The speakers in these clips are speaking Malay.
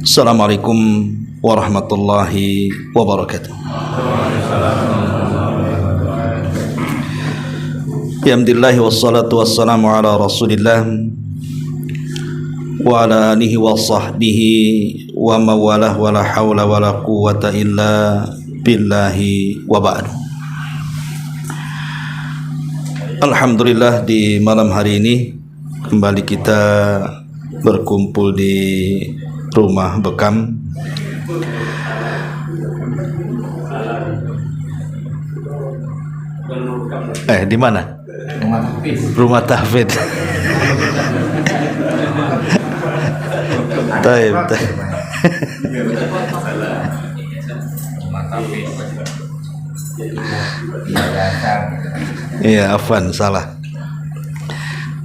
Assalamualaikum warahmatullahi wabarakatuh. Alhamdulillah wassalatu wassalamu ala Rasulillah wa ala alihi wa sahbihi wa mawalah wa la hawla wa la quwwata illa billahi wa ba'du. Alhamdulillah, di malam hari ini kembali kita berkumpul di rumah Bekam. Di mana? Rumah tahfidz. Taib. Iya, afwan, salah.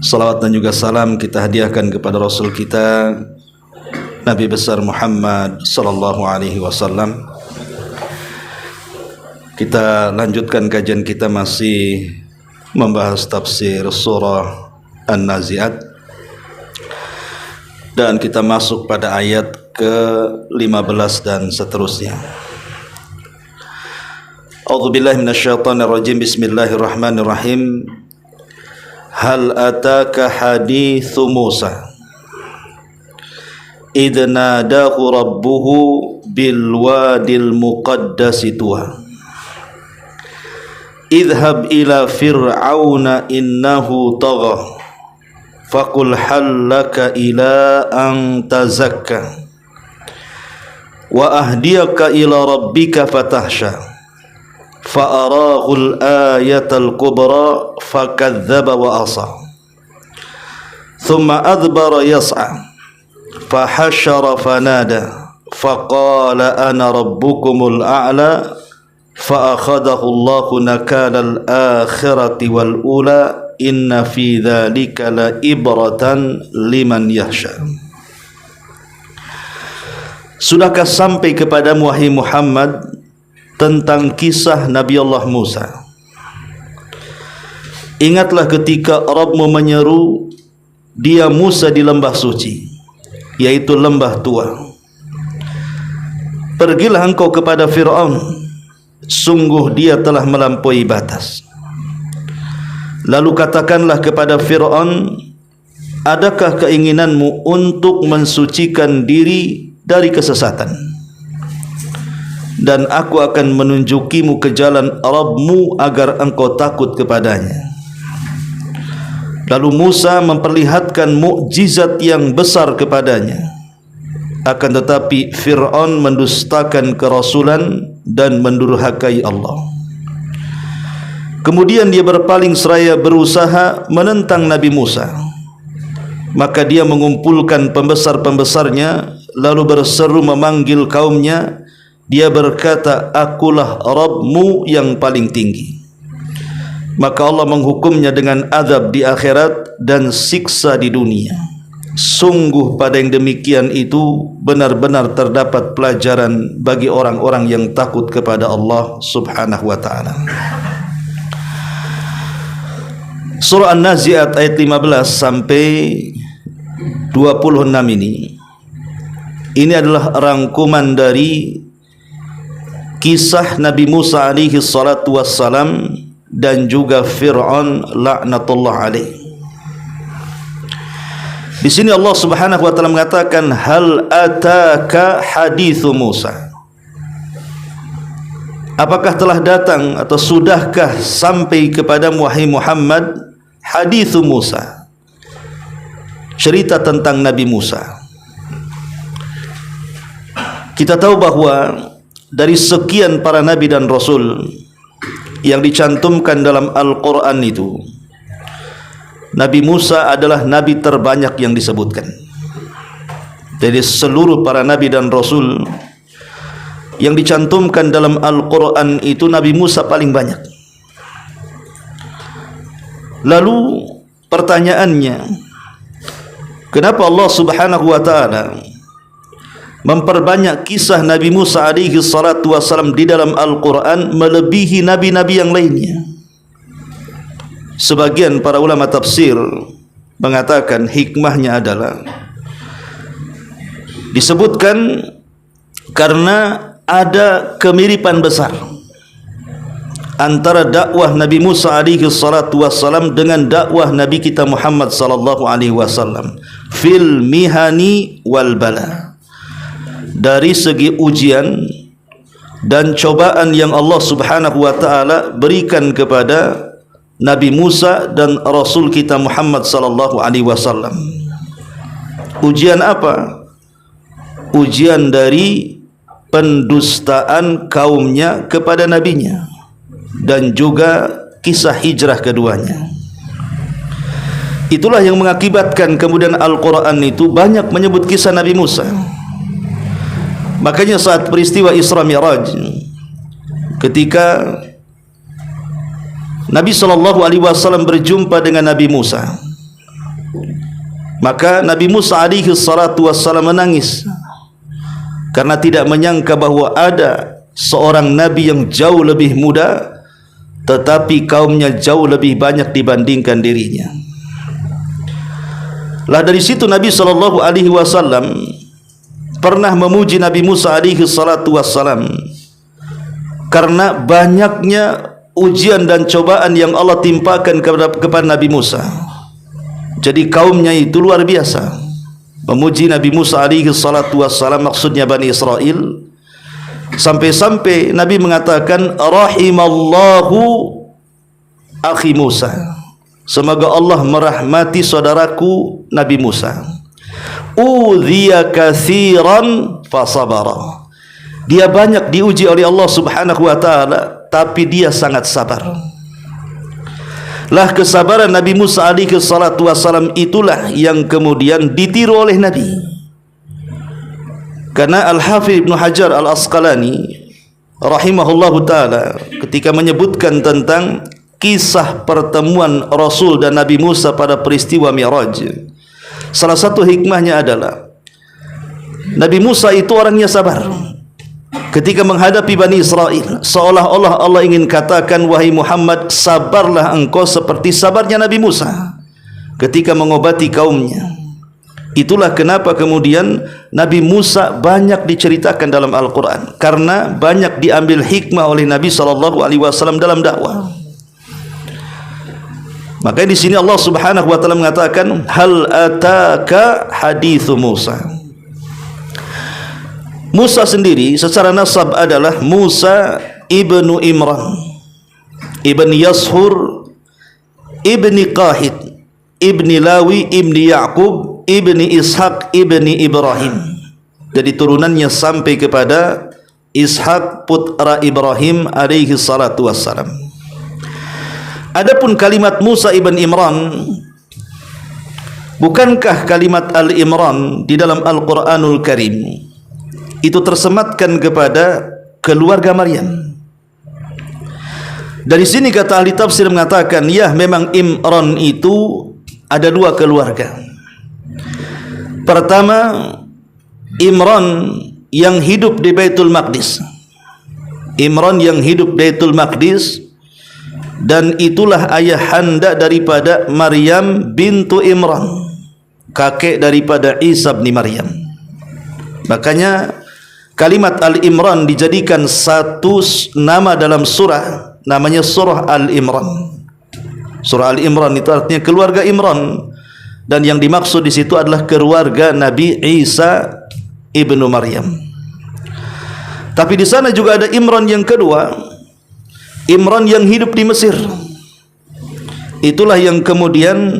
Salawat dan juga salam kita hadiahkan kepada Rasul kita Nabi besar Muhammad sallallahu alaihi wasallam. Kita lanjutkan kajian kita, masih membahas tafsir surah An-Nazi'at, dan kita masuk pada ayat ke-15 dan seterusnya. A'udzubillahi minasyaitonirrajim. Bismillahirrahmanirrahim. Hal ataka hadithu Musa idh nadahu rabbuhu bil wadil muqaddasi tuwa idhhab ila fir'auna innahu tagha faqul hal laka ila an tazakka wa ahdiyaka ila rabbika fatahsha fa'arahu al-ayatal kubra fakadzdzaba wa asa thumma adbara yas'a fahashara fanada faqala ana rabbukumul a'la fa'akhadahu Allahu nakalal akhirati wal ula inna fi dzalika la ibratan liman yakhsha. Sudahkah sampai kepadamu wahai Muhammad tentang kisah Nabi Allah Musa? Ingatlah ketika Rabbmu menyeru dia Musa di lembah suci, yaitu lembah tua. Pergilah engkau kepada Fir'aun, sungguh dia telah melampaui batas. Lalu katakanlah kepada Fir'aun, adakah keinginanmu untuk mensucikan diri dari kesesatan? Dan aku akan menunjukimu ke jalan Rabbmu agar engkau takut kepadanya. Lalu Musa memperlihatkan mukjizat yang besar kepadanya. Akan tetapi Fir'aun mendustakan kerasulan dan mendurhakai Allah. Kemudian dia berpaling seraya berusaha menentang Nabi Musa. Maka dia mengumpulkan pembesar-pembesarnya, lalu berseru memanggil kaumnya. Dia berkata, akulah Rabbmu yang paling tinggi. Maka Allah menghukumnya dengan azab di akhirat dan siksa di dunia. Sungguh pada yang demikian itu benar-benar terdapat pelajaran bagi orang-orang yang takut kepada Allah subhanahu wa ta'ala. Surah An-Nazi'at ayat 15 sampai 26 ini adalah rangkuman dari kisah Nabi Musa alaihi salatu wassalam dan juga Fir'aun laknatullah alaih. Di sini Allah Subhanahu wa taala mengatakan, hal ataka hadithu Musa. Apakah telah datang atau sudahkah sampai kepadamu wahai Muhammad hadithu Musa, cerita tentang Nabi Musa. Kita tahu bahwa dari sekian para nabi dan rasul yang dicantumkan dalam Al-Quran itu, Nabi Musa adalah nabi terbanyak yang disebutkan. Dari seluruh para nabi dan rasul yang dicantumkan dalam Al-Quran itu, Nabi Musa paling banyak. Lalu pertanyaannya, kenapa Allah Subhanahu wa ta'ala memperbanyak kisah Nabi Musa alaihi salatu wasallam di dalam Al-Quran melebihi nabi-nabi yang lainnya? Sebagian para ulama tafsir mengatakan hikmahnya adalah Disebutkan karena ada kemiripan besar antara dakwah Nabi Musa alaihi salatu wassalam dengan dakwah Nabi kita Muhammad sallallahu alaihi wasallam fil mihani wal bala, dari segi ujian dan cobaan yang Allah Subhanahu wa taala berikan kepada Nabi Musa dan Rasul kita Muhammad sallallahu alaihi wasallam. Ujian apa? Ujian dari pendustaan kaumnya kepada nabinya dan juga kisah hijrah keduanya. Itulah yang mengakibatkan kemudian Al-Quran itu banyak menyebut kisah Nabi Musa. Makanya saat peristiwa Isra Mi'raj, ketika Nabi SAW berjumpa dengan Nabi Musa, maka Nabi Musa SAW menangis karena tidak menyangka bahwa ada seorang Nabi yang jauh lebih muda, tetapi kaumnya jauh lebih banyak dibandingkan dirinya. Lah dari situ Nabi SAW pernah memuji Nabi Musa SAW karena banyaknya ujian dan cobaan yang Allah timpakan kepada Nabi Musa. Jadi kaumnya itu luar biasa memuji Nabi Musa SAW, maksudnya Bani Israel, sampai-sampai Nabi mengatakan rahimallahu akhi Musa, semoga Allah merahmati saudaraku Nabi Musa. Udhiya katsiran fasabara, dia banyak diuji oleh Allah Subhanahu wa taala, tapi dia sangat sabar. Lah kesabaran Nabi Musa alaihi salatu wasalam itulah yang kemudian ditiru oleh Nabi. Karena Al-Hafidz Ibnu Hajar Al-Asqalani rahimahullahu taala ketika menyebutkan tentang kisah pertemuan Rasul dan Nabi Musa pada peristiwa Mi'raj, salah satu hikmahnya adalah Nabi Musa itu orangnya sabar. Ketika menghadapi Bani Israel, seolah-olah Allah ingin katakan, wahai Muhammad, sabarlah engkau seperti sabarnya Nabi Musa ketika mengobati kaumnya. Itulah kenapa kemudian Nabi Musa banyak diceritakan dalam Al-Quran, karena banyak diambil hikmah oleh Nabi SAW dalam dakwah. Maka di sini Allah Subhanahu wa taala mengatakan, hal ataka hadithu Musa. Musa sendiri secara nasab adalah Musa ibnu Imran, ibn Yashur, ibni Qahid, ibni Lawi, ibni Ya'qub, ibni Ishaq, ibni Ibrahim. Jadi turunannya sampai kepada Ishaq putra Ibrahim alaihi salatu wassalam. Adapun kalimat Musa ibn Imran, bukankah kalimat Al-Imran di dalam Al-Quranul Karim itu tersematkan kepada keluarga Maryam? Dari sini kata ahli tafsir mengatakan, ya memang Imran itu ada dua keluarga. Pertama, Imran yang hidup di Baitul Maqdis. Imran yang hidup di Baitul Maqdis, dan itulah ayahanda daripada Maryam bintu Imran, kakek daripada Isa bin Maryam. Makanya kalimat Al-Imran dijadikan satu nama dalam surah, namanya surah Al-Imran. Surah Al-Imran itu artinya keluarga Imran, dan yang dimaksud di situ adalah keluarga Nabi Isa ibnu Maryam. Tapi di sana juga ada Imran yang kedua, Imran yang hidup di Mesir. Itulah yang kemudian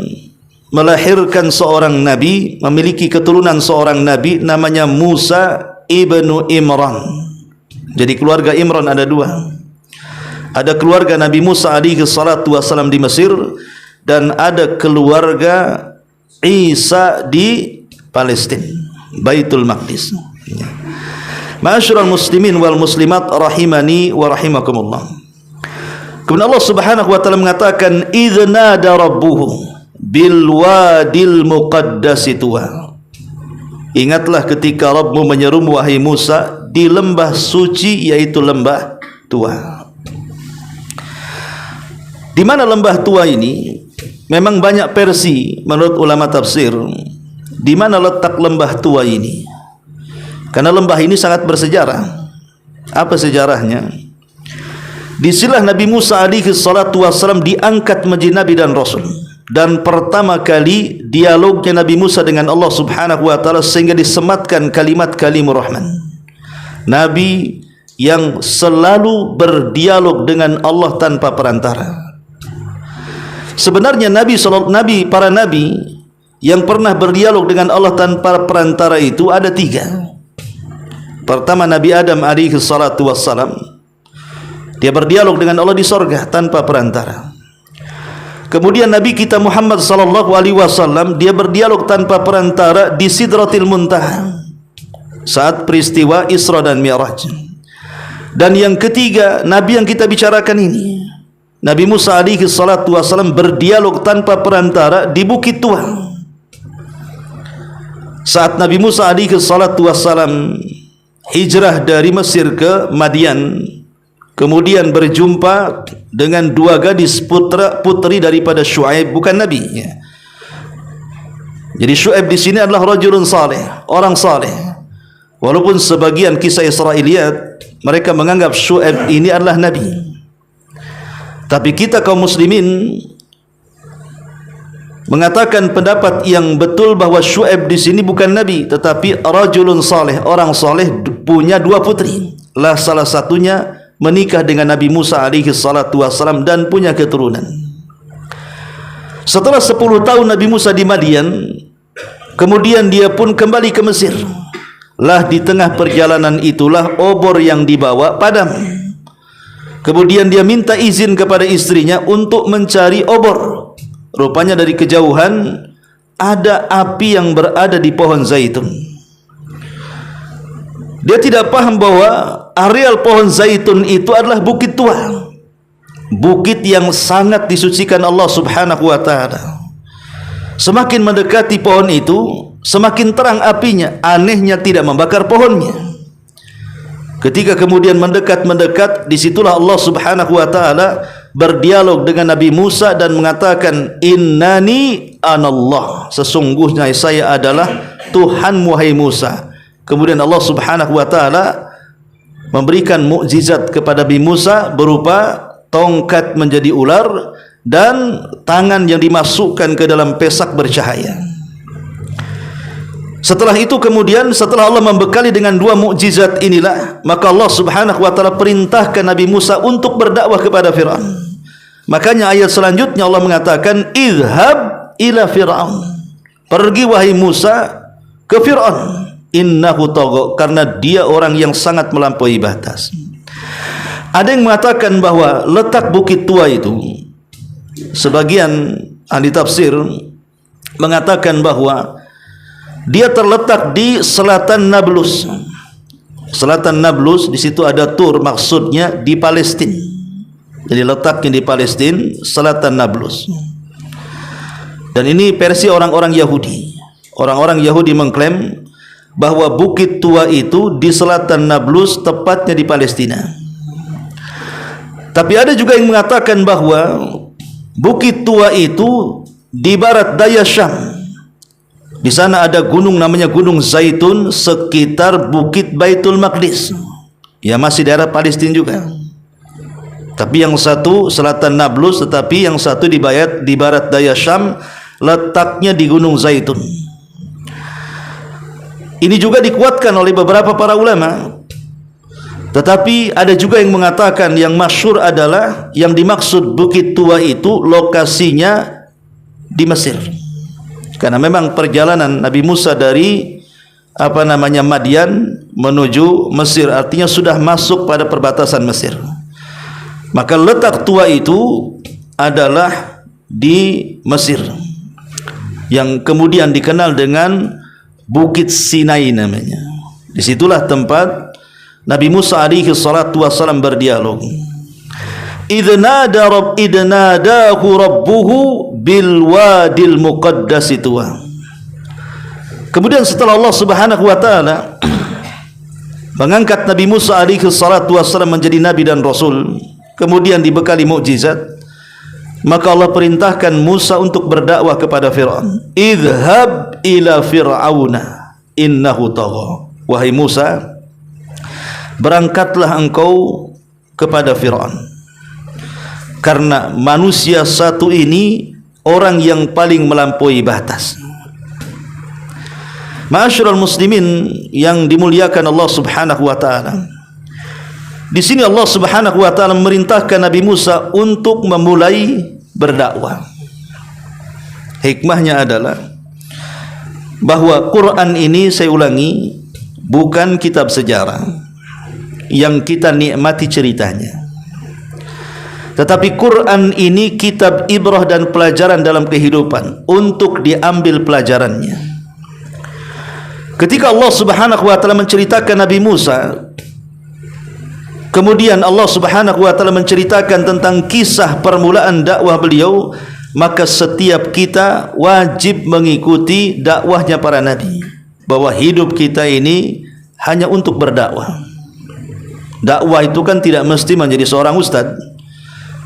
melahirkan seorang nabi, memiliki keturunan seorang nabi namanya Musa ibnu Imran. Jadi keluarga Imran ada dua. Ada keluarga Nabi Musa alaihi salatu wasalam di Mesir, dan ada keluarga Isa di Palestina, Baitul Maqdis. Ma'asyiral muslimin wal muslimat rahimani wa rahimakumullah. Kemudian Allah Subhanahu wa taala mengatakan, idzna darabbuhu bil wadil muqaddas tuwa. Ingatlah ketika Rabbmu menyerumu wahai Musa di lembah suci, yaitu lembah Tua. Di mana lembah Tua ini? Memang banyak versi menurut ulama tafsir di mana letak lembah Tua ini. Karena lembah ini sangat bersejarah. Apa sejarahnya? Disinilah Nabi Musa alaihi salatu wassalam diangkat menjadi Nabi dan Rasul. Dan pertama kali dialognya Nabi Musa dengan Allah subhanahu wa ta'ala sehingga disematkan kalimat kalimur rahman. Nabi yang selalu berdialog dengan Allah tanpa perantara. Sebenarnya para nabi yang pernah berdialog dengan Allah tanpa perantara itu ada 3. Pertama, Nabi Adam alaihi salatu wassalam, dia berdialog dengan Allah di sorga tanpa perantara. Kemudian Nabi kita Muhammad sallallahu alaihi wasallam, dia berdialog tanpa perantara di Sidratil Muntaha saat peristiwa Isra dan Mi'raj. Dan yang ketiga, Nabi yang kita bicarakan ini, Nabi Musa alaihi salatu wassalam berdialog tanpa perantara di Bukit Tua. Saat Nabi Musa alaihi salatu wassalam hijrah dari Mesir ke Madian, kemudian berjumpa dengan 2 gadis putri daripada Syuaib, bukan nabi ya. Jadi Syuaib di sini adalah rajulun saleh, orang saleh. Walaupun sebagian kisah Israiliyat mereka menganggap Syuaib ini adalah nabi, tapi kita kaum muslimin mengatakan pendapat yang betul bahwa Syuaib di sini bukan nabi, tetapi rajulun saleh, orang saleh, punya 2 putri. Lah salah satunya menikah dengan Nabi Musa alaihi salatu wassalam dan punya keturunan. Setelah 10 tahun Nabi Musa di Madian, kemudian dia pun kembali ke Mesir. Lah di tengah perjalanan itulah obor yang dibawa padam. Kemudian dia minta izin kepada istrinya untuk mencari obor. Rupanya dari kejauhan ada api yang berada di pohon zaitun. Dia tidak paham bahwa areal pohon zaitun itu adalah Bukit Tua, bukit yang sangat disucikan Allah subhanahu wa ta'ala. Semakin mendekati pohon itu, semakin terang apinya. Anehnya tidak membakar pohonnya. Ketika kemudian mendekat, disitulah Allah subhanahu wa ta'ala berdialog dengan Nabi Musa dan mengatakan, innani anallah, sesungguhnya saya adalah Tuhan wahai Musa. Kemudian Allah subhanahu wa ta'ala memberikan mukjizat kepada Nabi Musa berupa tongkat menjadi ular dan tangan yang dimasukkan ke dalam pesak bercahaya. Setelah itu kemudian, setelah Allah membekali dengan 2 mukjizat inilah, maka Allah subhanahu wa ta'ala perintahkan Nabi Musa untuk berdakwah kepada Fir'aun. Makanya ayat selanjutnya Allah mengatakan, idhab ila Fir'aun, pergi wahai Musa ke Fir'aun, innahu tagha, karena dia orang yang sangat melampaui batas. Ada yang mengatakan bahwa letak Bukit Tua itu, sebagian ahli tafsir mengatakan bahwa dia terletak di selatan Nablus. Selatan Nablus, di situ ada Tur, maksudnya di Palestina. Jadi letaknya di Palestina, selatan Nablus. Dan ini versi orang-orang Yahudi. Orang-orang Yahudi mengklaim bahwa Bukit Tua itu di selatan Nablus, tepatnya di Palestina. Tapi ada juga yang mengatakan bahwa Bukit Tua itu di barat daya Syam. Di sana ada gunung namanya Gunung Zaitun sekitar Bukit Baitul Maqdis. Ya, masih daerah Palestina juga. Tapi yang satu selatan Nablus, tetapi yang satu di barat daya Syam, letaknya di Gunung Zaitun. Ini juga dikuatkan oleh beberapa para ulama. Tetapi ada juga yang mengatakan yang masyhur adalah yang dimaksud Bukit Tua itu lokasinya di Mesir. Karena memang perjalanan Nabi Musa dari Madian menuju Mesir, artinya sudah masuk pada perbatasan Mesir. Maka letak tua itu adalah di Mesir, yang kemudian dikenal dengan Bukit Sinai namanya. Disitulah tempat Nabi Musa alaihi salatu wassalam berdialog. idnadahu rabbuhu bil wadil muqaddas Tuwa. Kemudian setelah Allah subhanahu wa ta'ala mengangkat Nabi Musa alaihi salatu wassalam menjadi nabi dan rasul, kemudian dibekali mukjizat, maka Allah perintahkan Musa untuk berdakwah kepada Fir'aun. Idhab ila fir'auna innahu tagha. wahai Musa, berangkatlah engkau kepada Fir'aun, karena manusia satu ini orang yang paling melampaui batas. Ma'asyiral muslimin yang dimuliakan Allah Subhanahu wa taala, di sini Allah Subhanahu wa taala memerintahkan Nabi Musa untuk memulai berdakwah. Hikmahnya adalah bahwa Quran ini, saya ulangi, bukan kitab sejarah yang kita nikmati ceritanya, tetapi Quran ini kitab ibrah dan pelajaran dalam kehidupan untuk diambil pelajarannya. Ketika Allah Subhanahu wa taala menceritakan Nabi Musa, kemudian Allah Subhanahu wa taala menceritakan tentang kisah permulaan dakwah beliau, maka setiap kita wajib mengikuti dakwahnya para nabi, bahwa hidup kita ini hanya untuk berdakwah. Dakwah itu kan tidak mesti menjadi seorang ustaz.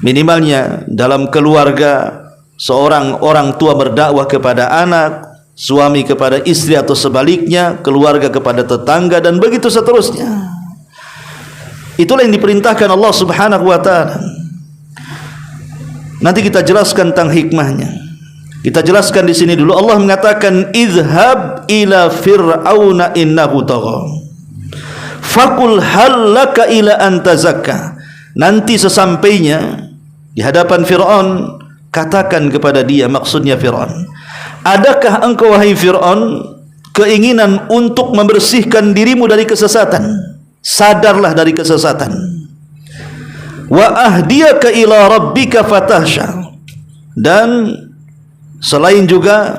Minimalnya dalam keluarga, seorang orang tua berdakwah kepada anak, suami kepada istri atau sebaliknya, keluarga kepada tetangga, dan begitu seterusnya. Itulah yang diperintahkan Allah Subhanahu wa taala. Nanti kita jelaskan tentang hikmahnya. Kita jelaskan di sini dulu. Allah mengatakan, "Idhhab ila fir'auna innahu tagha. Faqul hal laka ila an tazakka." Nanti sesampainya di hadapan Fir'aun, katakan kepada dia, maksudnya Fir'aun, adakah engkau wahai Fir'aun keinginan untuk membersihkan dirimu dari kesesatan? Sadarlah dari kesesatan. Wa ahdiyaka ila rabbika fatahsya, dan selain juga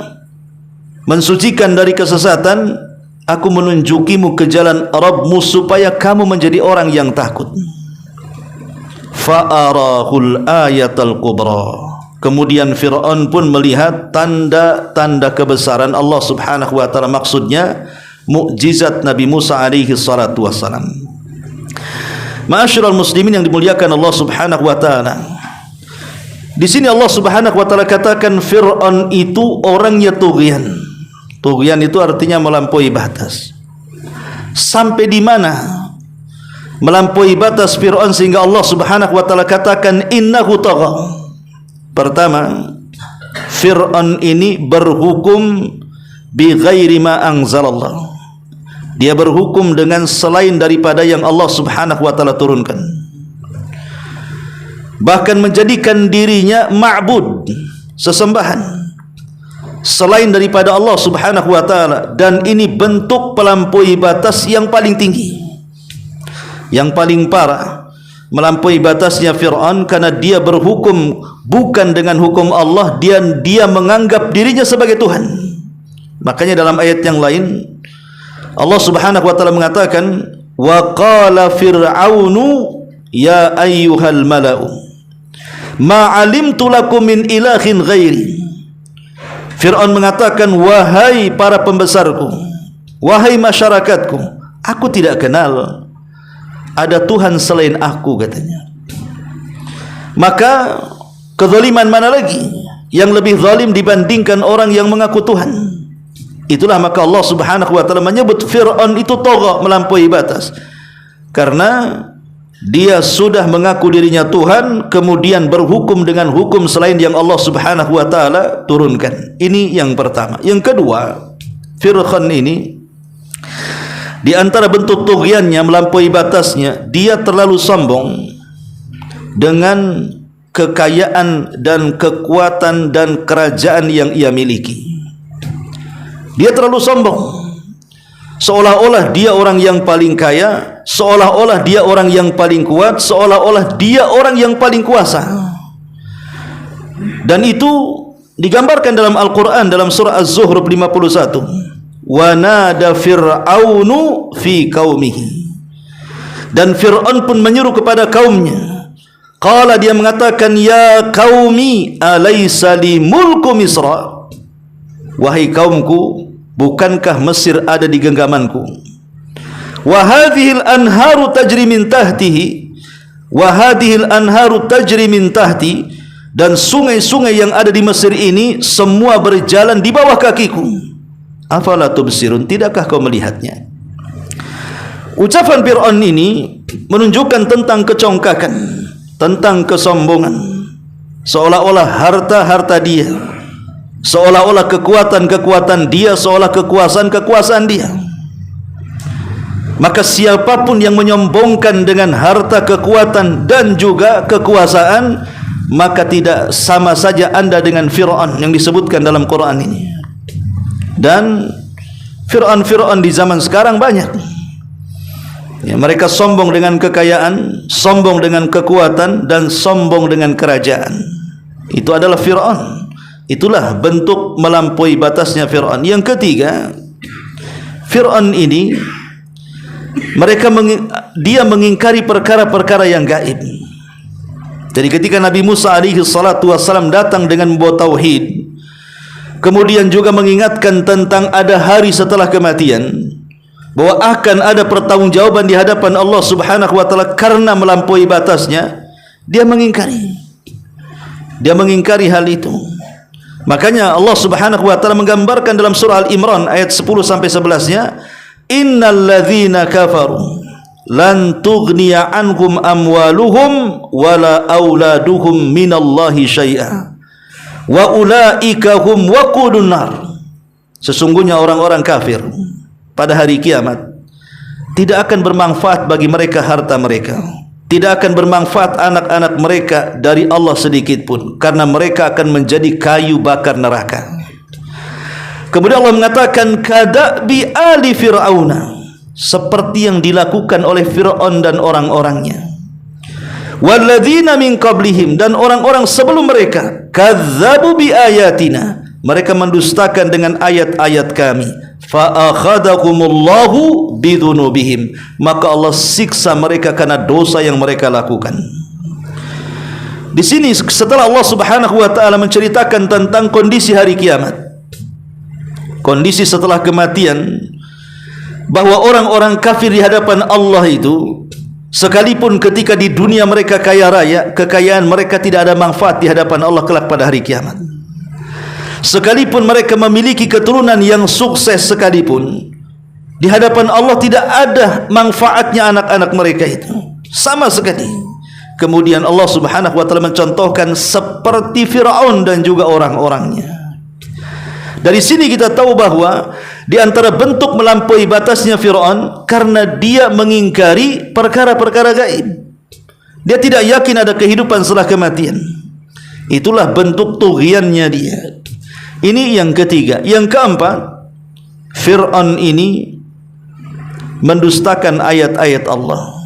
mensucikan dari kesesatan, aku menunjukimu ke jalan Rabbmu supaya kamu menjadi orang yang takut. Fa'arahul ayatal kubra. Kemudian Fir'aun pun melihat tanda-tanda kebesaran Allah Subhanahu wa taala, maksudnya mukjizat Nabi Musa alaihi salatu wassalam. Ma'asyiral muslimin yang dimuliakan Allah Subhanahu wa taala, di sini Allah Subhanahu wa taala katakan Fir'aun itu orangnya tughyan. Tughyan itu artinya melampaui batas. Sampai di mana melampaui batas Fir'aun sehingga Allah Subhanahu wa taala katakan innahu tagha? Pertama, Fir'aun ini berhukum bi ghairi ma anzalallah. Dia berhukum dengan selain daripada yang Allah Subhanahu wa taala turunkan. Bahkan menjadikan dirinya ma'bud, sesembahan selain daripada Allah Subhanahu wa taala, dan ini bentuk pelampaui batas yang paling tinggi. Yang paling parah melampaui batasnya Fir'aun karena dia berhukum bukan dengan hukum Allah, dia menganggap dirinya sebagai Tuhan. Makanya dalam ayat yang lain Allah Subhanahu wa taala mengatakan, wa qala fir'aunu ya ayyuhal mala'u ma 'alimtu lakum min ilahin ghairi. Fir'aun mengatakan, wahai para pembesarku, wahai masyarakatku, aku tidak kenal ada Tuhan selain aku, katanya. Maka kezaliman mana lagi yang lebih zalim dibandingkan orang yang mengaku Tuhan? Itulah maka Allah Subhanahu wa taala menyebut Fir'aun itu tagha, melampaui batas, karena dia sudah mengaku dirinya Tuhan, kemudian berhukum dengan hukum selain yang Allah Subhanahu wa taala turunkan. Ini yang pertama. Yang kedua, Fir'aun ini di antara bentuk tughyannya, melampaui batasnya, dia terlalu sombong dengan kekayaan dan kekuatan dan kerajaan yang ia miliki. Dia terlalu sombong, seolah-olah dia orang yang paling kaya, seolah-olah dia orang yang paling kuat, seolah-olah dia orang yang paling kuasa. Dan itu digambarkan dalam Al-Quran dalam surah Az-Zuhruf 51. Wa nada fir'aunu fi qaumihi. Dan Fir'aun pun menyeru kepada kaumnya. Qala, dia mengatakan, ya qaumi alaysa li mulku Misra. Wahai kaumku, bukankah Mesir ada di genggamanku? Wa hadhil anharu tajri min tahtihi, wa hadhil anharu tajri min tahti, dan sungai-sungai yang ada di Mesir ini semua berjalan di bawah kakiku. Afala tubsirun, tidakkah kau melihatnya? Ucapan Fir'aun ini menunjukkan tentang kecongkakan, tentang kesombongan, seolah-olah harta-harta dia, seolah-olah kekuatan-kekuatan dia, seolah kekuasaan-kekuasaan dia. Maka siapapun yang menyombongkan dengan harta, kekuatan dan juga kekuasaan, maka tidak sama saja anda dengan Fir'aun yang disebutkan dalam Quran ini. Dan Fir'aun di zaman sekarang banyak ya, mereka sombong dengan kekayaan, sombong dengan kekuatan, dan sombong dengan kerajaan. Itu adalah Fir'aun. Itulah bentuk melampaui batasnya Fir'aun. Yang ketiga, Fir'aun ini dia mengingkari perkara-perkara yang gaib. Jadi ketika Nabi Musa alaihi salatu wassalam datang dengan membawa tauhid, kemudian juga mengingatkan tentang ada hari setelah kematian, bahwa akan ada pertanggungjawaban di hadapan Allah Subhanahu wa taala karena melampaui batasnya, dia mengingkari. Dia mengingkari hal itu. Makanya Allah Subhanahu wa taala menggambarkan dalam surah Al-Imran ayat 10 sampai 11-nya, innal ladzina kafaru lan tughniya anhum amwaluhum wala auladuhum minallahi syai'a wa ulaika hum waqudun nar. Sesungguhnya orang-orang kafir pada hari kiamat tidak akan bermanfaat bagi mereka harta mereka, tidak akan bermanfaat anak-anak mereka dari Allah sedikit pun, karena mereka akan menjadi kayu bakar neraka. Kemudian Allah mengatakan kadabi ali fir'auna, seperti yang dilakukan oleh Fir'aun dan orang-orangnya, walladzina min qablihim, dan orang-orang sebelum mereka, kadzabu bi ayatina, mereka mendustakan dengan ayat-ayat kami, fa akhadahumullahu bidzunubihim, maka Allah siksa mereka karena dosa yang mereka lakukan. Di sini setelah Allah Subhanahu wa taala menceritakan tentang kondisi hari kiamat, kondisi setelah kematian, bahwa orang-orang kafir di hadapan Allah itu, sekalipun ketika di dunia mereka kaya raya, kekayaan mereka tidak ada manfaat di hadapan Allah kelak pada hari kiamat. Sekalipun mereka memiliki keturunan yang sukses sekalipun, di hadapan Allah tidak ada manfaatnya anak-anak mereka itu sama sekali. Kemudian Allah Subhanahu wa taala mencontohkan seperti Fir'aun dan juga orang-orangnya. Dari sini kita tahu bahwa di antara bentuk melampaui batasnya Fir'aun karena dia mengingkari perkara-perkara gaib. Dia tidak yakin ada kehidupan setelah kematian. Itulah bentuk tughyannya dia. Ini yang ketiga. Yang keempat, Fir'aun ini mendustakan ayat-ayat Allah,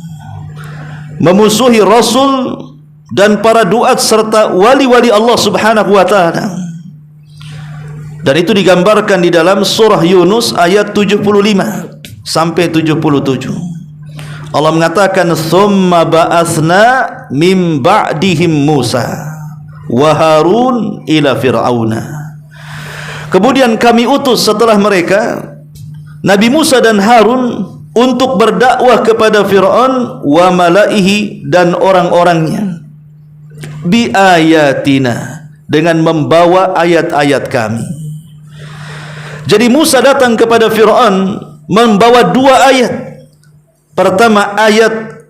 memusuhi Rasul dan para duat serta wali-wali Allah Subhanahu wa taala. Dan itu digambarkan di dalam surah Yunus ayat 75 sampai 77. Allah mengatakan, "Tsumma ba'atsna mim ba'dihim Musa wa Harun ila Fir'auna." Kemudian kami utus setelah mereka Nabi Musa dan Harun untuk berdakwah kepada Fir'aun wa malaihi, dan orang-orangnya, bi ayatina, dengan membawa ayat-ayat kami. Jadi Musa datang kepada Fir'aun membawa dua ayat. Pertama ayat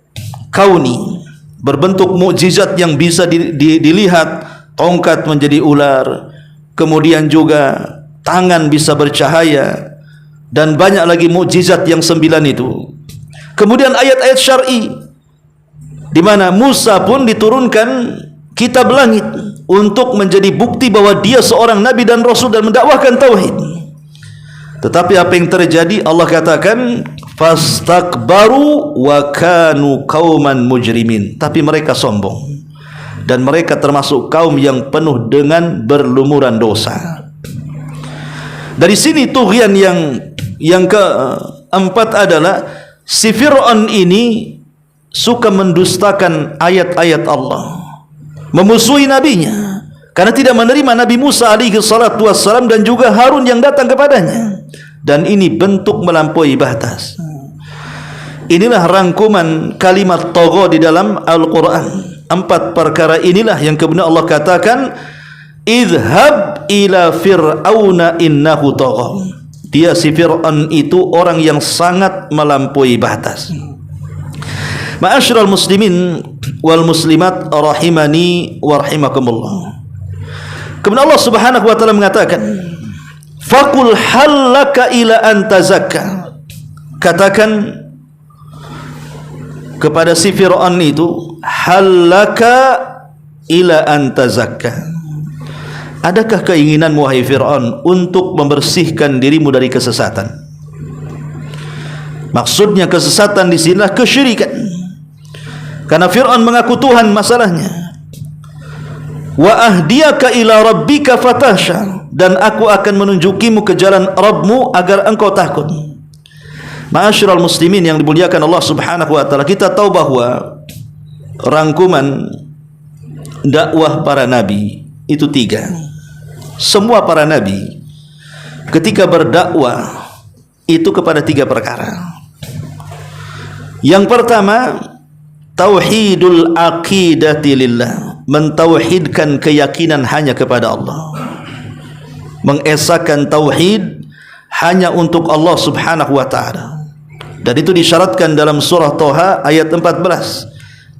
kauni, berbentuk mukjizat yang bisa dilihat, tongkat menjadi ular, kemudian juga tangan bisa bercahaya, dan banyak lagi mukjizat yang 9 itu. Kemudian ayat-ayat syar'i, di mana Musa pun diturunkan kitab langit untuk menjadi bukti bahwa dia seorang nabi dan rasul dan mendakwahkan tauhid. Tetapi apa yang terjadi? Allah katakan, fastakbaru wa kanu qauman mujrimin. Tapi mereka sombong dan mereka termasuk kaum yang penuh dengan berlumuran dosa. Dari sini tughyan yang keempat adalah si Fir'aun ini suka mendustakan ayat-ayat Allah, memusuhi nabinya karena tidak menerima Nabi Musa alaihi salatu wassalam dan juga Harun yang datang kepadanya. Dan ini bentuk melampaui batas. Inilah rangkuman kalimat tagha di dalam Al-Quran. 4 perkara inilah yang kemudian Allah katakan, idhab ila fir'auna innahu tagha. Dia si Fir'aun itu orang yang sangat melampaui batas. Ma'asyiral muslimin wal muslimat rahimani wa rahimakumullah. Kemudian Allah Subhanahu wa taala mengatakan, "Faqul hallaka ila an tazakka." Katakan kepada si Fir'aun itu, hallaka ila an tazakka. Adakah keinginan wahai Fir'aun untuk membersihkan dirimu dari kesesatan? Maksudnya kesesatan di sinilah kesyirikan. Karena Fir'aun mengaku Tuhan masalahnya. Wa ahdiyaka ila rabbika fatahsha, dan aku akan menunjukimu ke jalan Rabbmu agar engkau takut. Ma'asyiral muslimin yang dimuliakan Allah Subhanahu wa taala, kita tahu bahwa rangkuman dakwah para nabi itu 3. Semua para nabi ketika berdakwah itu kepada 3 perkara. Yang pertama, tauhidul aqidati lillah, mentauhidkan keyakinan hanya kepada Allah, mengesahkan tauhid hanya untuk Allah Subhanahu wa taala. Dan itu disyaratkan dalam surah Toha ayat 14.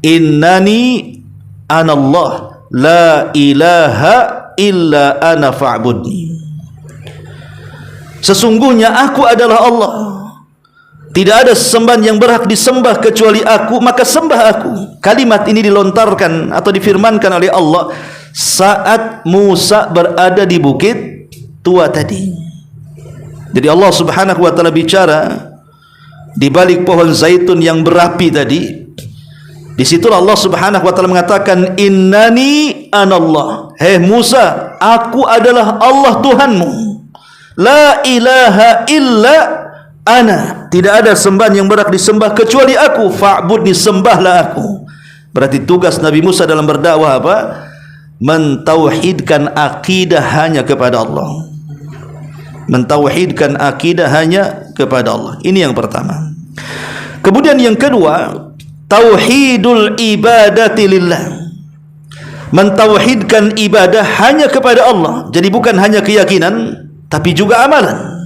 Innani anallah la ilaha illa ana fa'budni. Sesungguhnya aku adalah Allah, tidak ada sesembahan yang berhak disembah kecuali aku, maka sembah aku. Kalimat ini dilontarkan atau difirmankan oleh Allah saat Musa berada di bukit tua tadi. Jadi Allah Subhanahu wa taala bicara di balik pohon zaitun yang berapi tadi. Di situlah Allah Subhanahu wa taala mengatakan, innani anallah. Hei Musa, aku adalah Allah Tuhanmu. La ilaha illa ana. Tidak ada sembahan yang berhak disembah kecuali aku. Fa'budni, sembahlah aku. Berarti tugas Nabi Musa dalam berdakwah apa? Mentauhidkan akidah hanya kepada Allah. Mentauhidkan akidah hanya kepada Allah. Ini yang pertama. Kemudian yang kedua, tauhidul ibadati lillah, mentauhidkan ibadah hanya kepada Allah. Jadi bukan hanya keyakinan tapi juga amalan.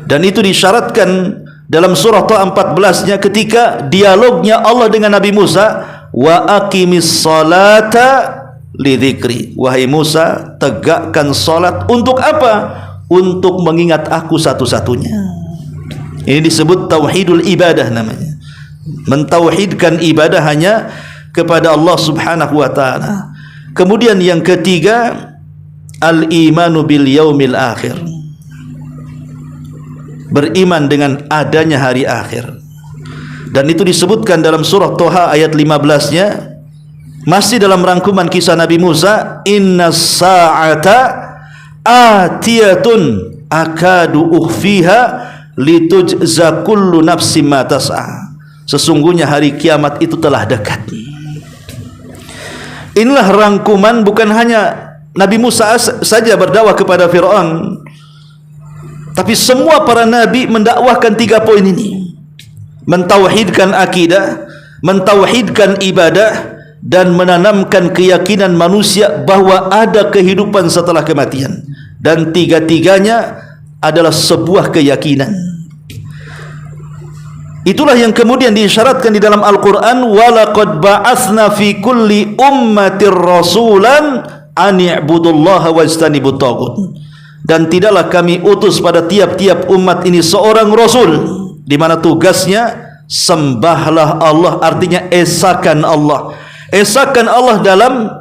Dan itu disyaratkan dalam surah Taha 14-nya ketika dialognya Allah dengan Nabi Musa, wa aqimis salata lidzikri. Wahai Musa, tegakkan salat untuk apa? Untuk mengingat aku satu-satunya. Ini disebut tauhidul ibadah namanya. Mentauhidkan ibadah hanya kepada Allah Subhanahu wa taala. Kemudian yang ketiga, al-imanu bil yaumil akhir, beriman dengan adanya hari akhir. Dan itu disebutkan dalam surah Toha ayat 15-nya, masih dalam rangkuman kisah Nabi Musa, innas sa'ata atiyatun akadu ukhfiha litujza kullu nafsin ma tas'a. Sesungguhnya hari kiamat itu telah dekat. Inilah rangkuman, bukan hanya Nabi Musa saja berdakwah kepada Fir'aun, tapi semua para nabi mendakwahkan 3 poin ini. Mentauhidkan akidah, mentauhidkan ibadah, dan menanamkan keyakinan manusia bahwa ada kehidupan setelah kematian. Dan 3-tiganya adalah sebuah keyakinan. Itulah yang kemudian diisyaratkan di dalam Al-Quran, walaqad ba'atsna fi kulli ummatir rasulan an i'budullaha wajtanibut taghut. Dan tidaklah kami utus pada tiap-tiap umat ini seorang rasul, di mana tugasnya sembahlah Allah, artinya esakan Allah. Esakan Allah dalam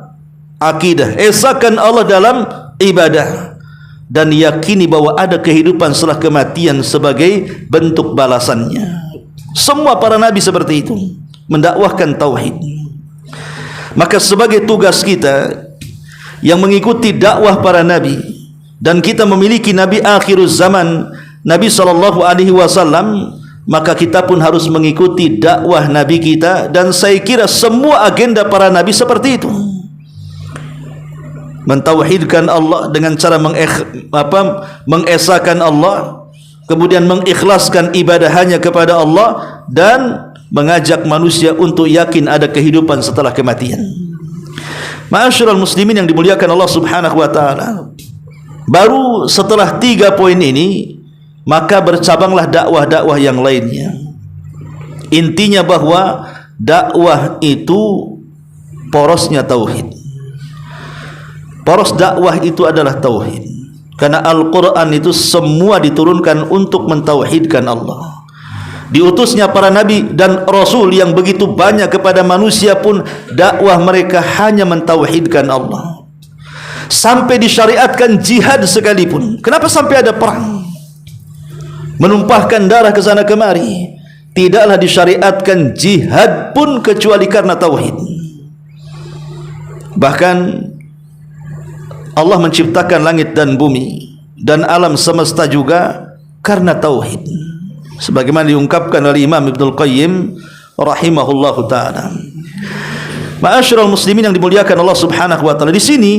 akidah, esakan Allah dalam ibadah, dan yakini bahwa ada kehidupan setelah kematian sebagai bentuk balasannya. Semua para nabi seperti itu, mendakwahkan tauhid. Maka sebagai tugas kita yang mengikuti dakwah para nabi, dan kita memiliki nabi akhiruz zaman, Nabi SAW, maka kita pun harus mengikuti dakwah nabi kita. Dan saya kira semua agenda para nabi seperti itu, mentauhidkan Allah dengan cara mengesahkan Allah, kemudian mengikhlaskan ibadah hanya kepada Allah, dan mengajak manusia untuk yakin ada kehidupan setelah kematian. Ma'asyiral muslimin yang dimuliakan Allah Subhanahu wa taala, baru setelah 3 poin ini maka bercabanglah dakwah-dakwah yang lainnya. Intinya bahwa dakwah itu porosnya tauhid. Poros dakwah itu adalah tauhid. Karena Al-Quran itu semua diturunkan untuk mentauhidkan Allah. Diutusnya para nabi dan rasul yang begitu banyak kepada manusia pun dakwah mereka hanya mentauhidkan Allah. Sampai disyariatkan jihad sekalipun. Kenapa sampai ada perang? Menumpahkan darah ke sana kemari. Tidaklah disyariatkan jihad pun kecuali karena tauhid. Bahkan Allah menciptakan langit dan bumi dan alam semesta juga karena tauhid. Sebagaimana diungkapkan oleh Imam Ibnul Qayyim rahimahullahu taala. Ma'asyiral muslimin yang dimuliakan Allah Subhanahu wa taala, di sini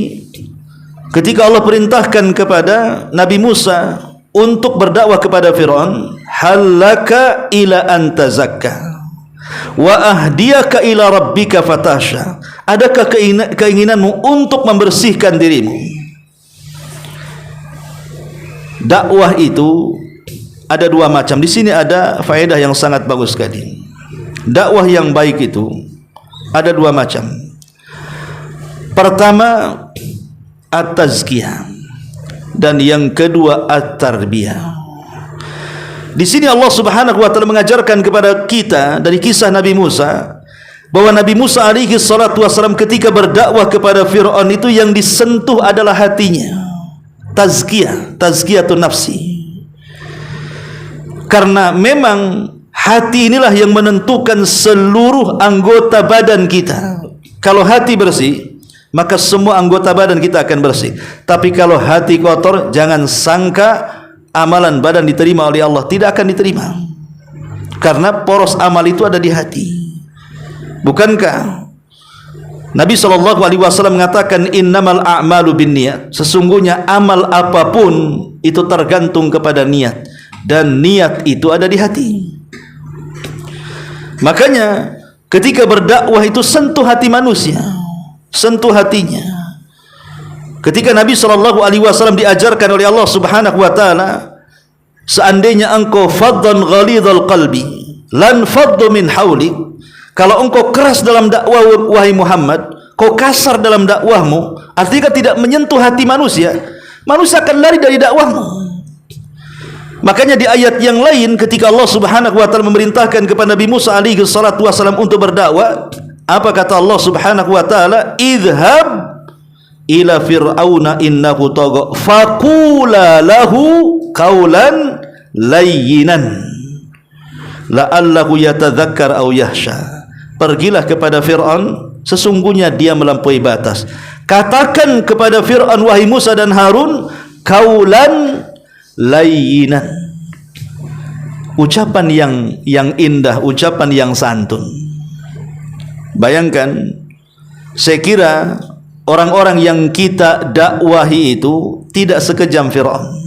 ketika Allah perintahkan kepada Nabi Musa untuk berdakwah kepada Firaun, halaka ila antazakka wa ahdiyaka ila rabbika fatasha. Adakah keinginanmu untuk membersihkan dirimu? Dakwah itu ada dua macam. Di sini ada faedah yang sangat bagus sekali. Dakwah yang baik itu ada dua macam. Pertama, at-tazkiyah, dan yang kedua at-tarbiyah. Di sini Allah Subhanahu wa taala mengajarkan kepada kita dari kisah Nabi Musa bahwa Nabi Musa alaihi salatu wasallam ketika berdakwah kepada Fir'aun itu yang disentuh adalah hatinya. Tazkiyah, tazkiyatun nafsi. Karena memang hati inilah yang menentukan seluruh anggota badan kita. Kalau hati bersih, maka semua anggota badan kita akan bersih. Tapi kalau hati kotor, jangan sangka amalan badan diterima oleh Allah. Tidak akan diterima. Karena poros amal itu ada di hati. Bukankah Nabi SAW mengatakan innamal a'malu binniyat, sesungguhnya amal apapun itu tergantung kepada niat, dan niat itu ada di hati. Makanya ketika berdakwah itu sentuh hati manusia, sentuh hatinya. Ketika Nabi SAW diajarkan oleh Allah Subhanahu wa taala, seandainya engkau faddan ghalidhal qalbi lan faddu min haulik, kalau engkau keras dalam dakwah wahai Muhammad, kau kasar dalam dakwahmu, artinya tidak menyentuh hati manusia, manusia akan lari dari dakwahmu. Makanya di ayat yang lain ketika Allah Subhanahu wa taala memerintahkan kepada Nabi Musa alaihi salatu wasallam untuk berdakwah, apa kata Allah Subhanahu wa taala? Idhhab ila fir'auna innahu tagha faqula lahu qawlan layyinan la'allahu yatadzakkar aw yahsha. Pergilah kepada Fir'aun, sesungguhnya dia melampaui batas. Katakan kepada Fir'aun wahai Musa dan Harun, qawlan layyinan, ucapan yang indah, ucapan yang santun. Bayangkan, saya kira orang-orang yang kita dakwahi itu tidak sekejam Fir'aun.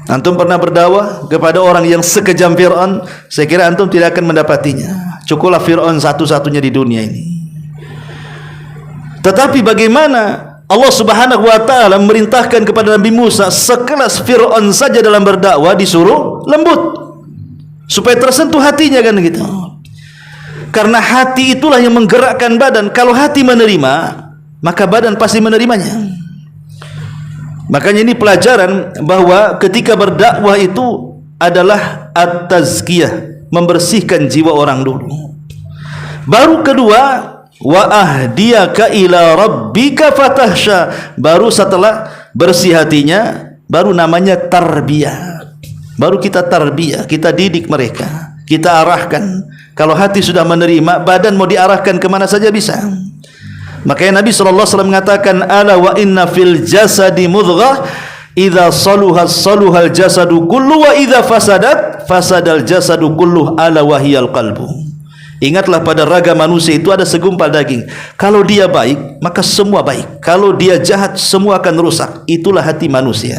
Antum pernah berdakwah kepada orang yang sekejam Fir'aun? Saya kira antum tidak akan mendapatinya. Cukuplah Fir'aun satu-satunya di dunia ini. Tetapi bagaimana Allah Subhanahu wa taala memerintahkan kepada Nabi Musa sekelas Fir'aun saja dalam berdakwah disuruh lembut supaya tersentuh hatinya, kan gitu. Karena hati itulah yang menggerakkan badan. Kalau hati menerima, maka badan pasti menerimanya. Makanya ini pelajaran bahwa ketika berdakwah itu adalah at-tazkiyah, membersihkan jiwa orang dulu. Baru kedua, wa ahdiyaka ila rabbika fatahsha. Baru setelah bersih hatinya, baru namanya tarbiyah. Baru kita tarbiyah, kita didik mereka, kita arahkan. Kalau hati sudah menerima, badan mau diarahkan kemana saja bisa. Makanya Nabi SAW mengatakan, ala wa inna fil jasadi mudghah idza saluha saluhal jasadu kullu wa idza fasadat fasadal jasadu kullu ala wahiyal qalbu. Ingatlah, pada raga manusia itu ada segumpal daging. Kalau dia baik, maka semua baik. Kalau dia jahat, semua akan rusak. Itulah hati manusia.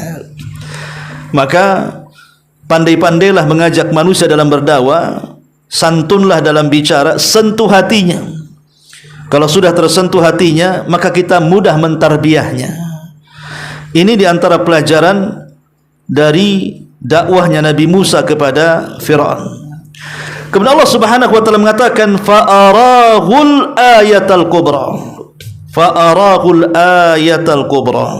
Maka pandai-pandailah mengajak manusia dalam berdakwah, santunlah dalam bicara, sentuh hatinya. Kalau sudah tersentuh hatinya, maka kita mudah mentarbiyahnya. Ini diantara pelajaran dari dakwahnya Nabi Musa kepada Fir'aun. Kemudian Allah Subhanahu wa taala mengatakan fa'arahul ayatal kubra. Fa'arahul ayatal kubra.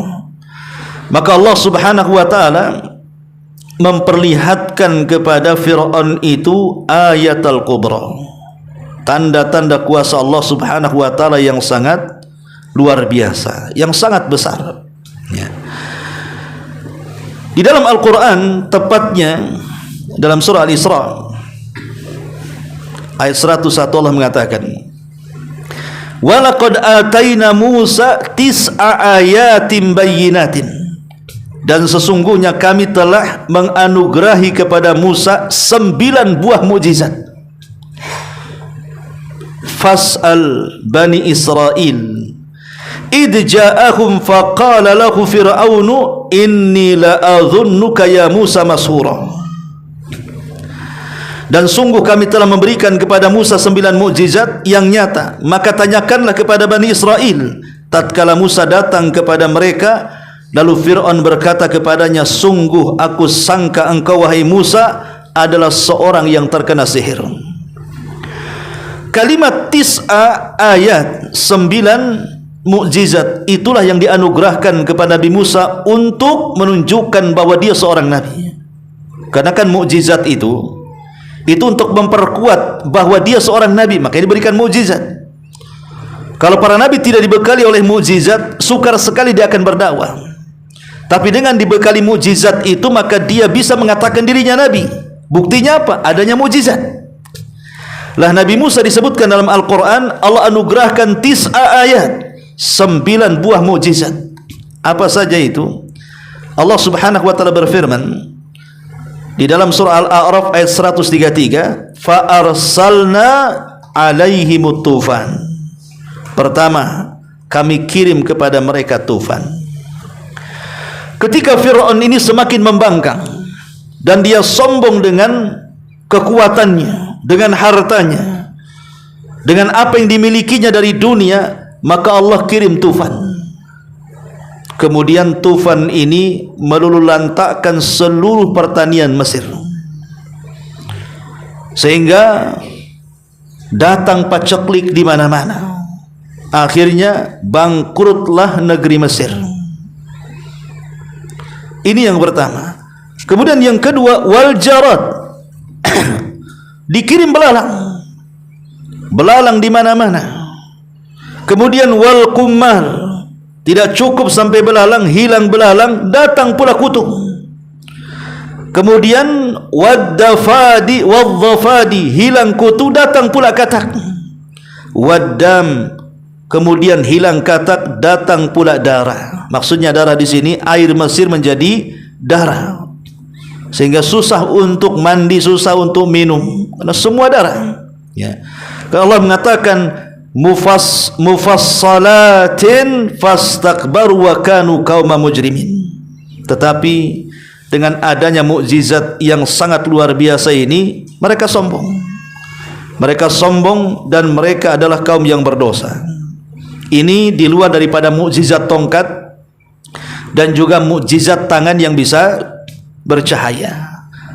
Maka Allah Subhanahu wa taala memperlihatkan kepada Fir'aun itu ayatal kubra, tanda-tanda kuasa Allah Subhanahu wa taala yang sangat luar biasa, yang sangat besar. Ya. Di dalam Al-Quran, tepatnya dalam surah Al-Isra ayat 101, Allah mengatakan walaqad ataina Musa tis'a ayatin bayyinatin, dan sesungguhnya kami telah menganugerahi kepada Musa 9 buah mukjizat. Fas'al Bani Israel id ja'ahum faqala lahu fir'aunu inni la'adhunnuka ya Musa mashura. Dan sungguh kami telah memberikan kepada Musa 9 mukjizat yang nyata. Maka tanyakanlah kepada Bani Israel tatkala Musa datang kepada mereka, lalu Fir'aun berkata kepadanya, sungguh aku sangka engkau wahai Musa adalah seorang yang terkena sihir. Kalimat tis'a ayat, 9 mukjizat, itulah yang dianugerahkan kepada Nabi Musa untuk menunjukkan bahwa dia seorang nabi. Karena kan mukjizat itu untuk memperkuat bahwa dia seorang nabi, makanya diberikan mukjizat. Kalau para nabi tidak dibekali oleh mukjizat, sukar sekali dia akan berdakwah. Tapi dengan dibekali mukjizat itu, maka dia bisa mengatakan dirinya nabi. Buktinya apa? Adanya mukjizat. Lah Nabi Musa disebutkan dalam Al-Quran, Allah anugerahkan tis'a ayat, 9 buah mukjizat. Apa saja itu? Allah Subhanahu wa taala berfirman di dalam surah Al-A'raf ayat 133, fa arsalna alaihimut tufan. Pertama, kami kirim kepada mereka tufan. Ketika Fir'aun ini semakin membangkang dan dia sombong dengan kekuatannya, dengan hartanya, dengan apa yang dimilikinya dari dunia, maka Allah kirim tufan. Kemudian tufan ini meluluhlantakkan seluruh pertanian Mesir, sehingga datang paceklik di mana-mana. Akhirnya bangkrutlah negeri Mesir. Ini yang pertama. Kemudian yang kedua, wal jarad. Dikirim belalang. Belalang di mana-mana. Kemudian wal kummal. Tidak cukup sampai belalang, hilang belalang, datang pula kutu. Kemudian waddafadi wadzafadi, hilang kutu, datang pula katak. Waddam, kemudian hilang katak, datang pula darah. Maksudnya darah di sini air Mesir menjadi darah, sehingga susah untuk mandi, susah untuk minum, karena semua darah. Ya. Kalau Allah mengatakan mufassalatin fastakbaru wa kanu qauma mujrimin. Tetapi dengan adanya mukjizat yang sangat luar biasa ini, mereka sombong. Mereka sombong dan mereka adalah kaum yang berdosa. Ini di luar daripada mukjizat tongkat dan juga mukjizat tangan yang bisa bercahaya.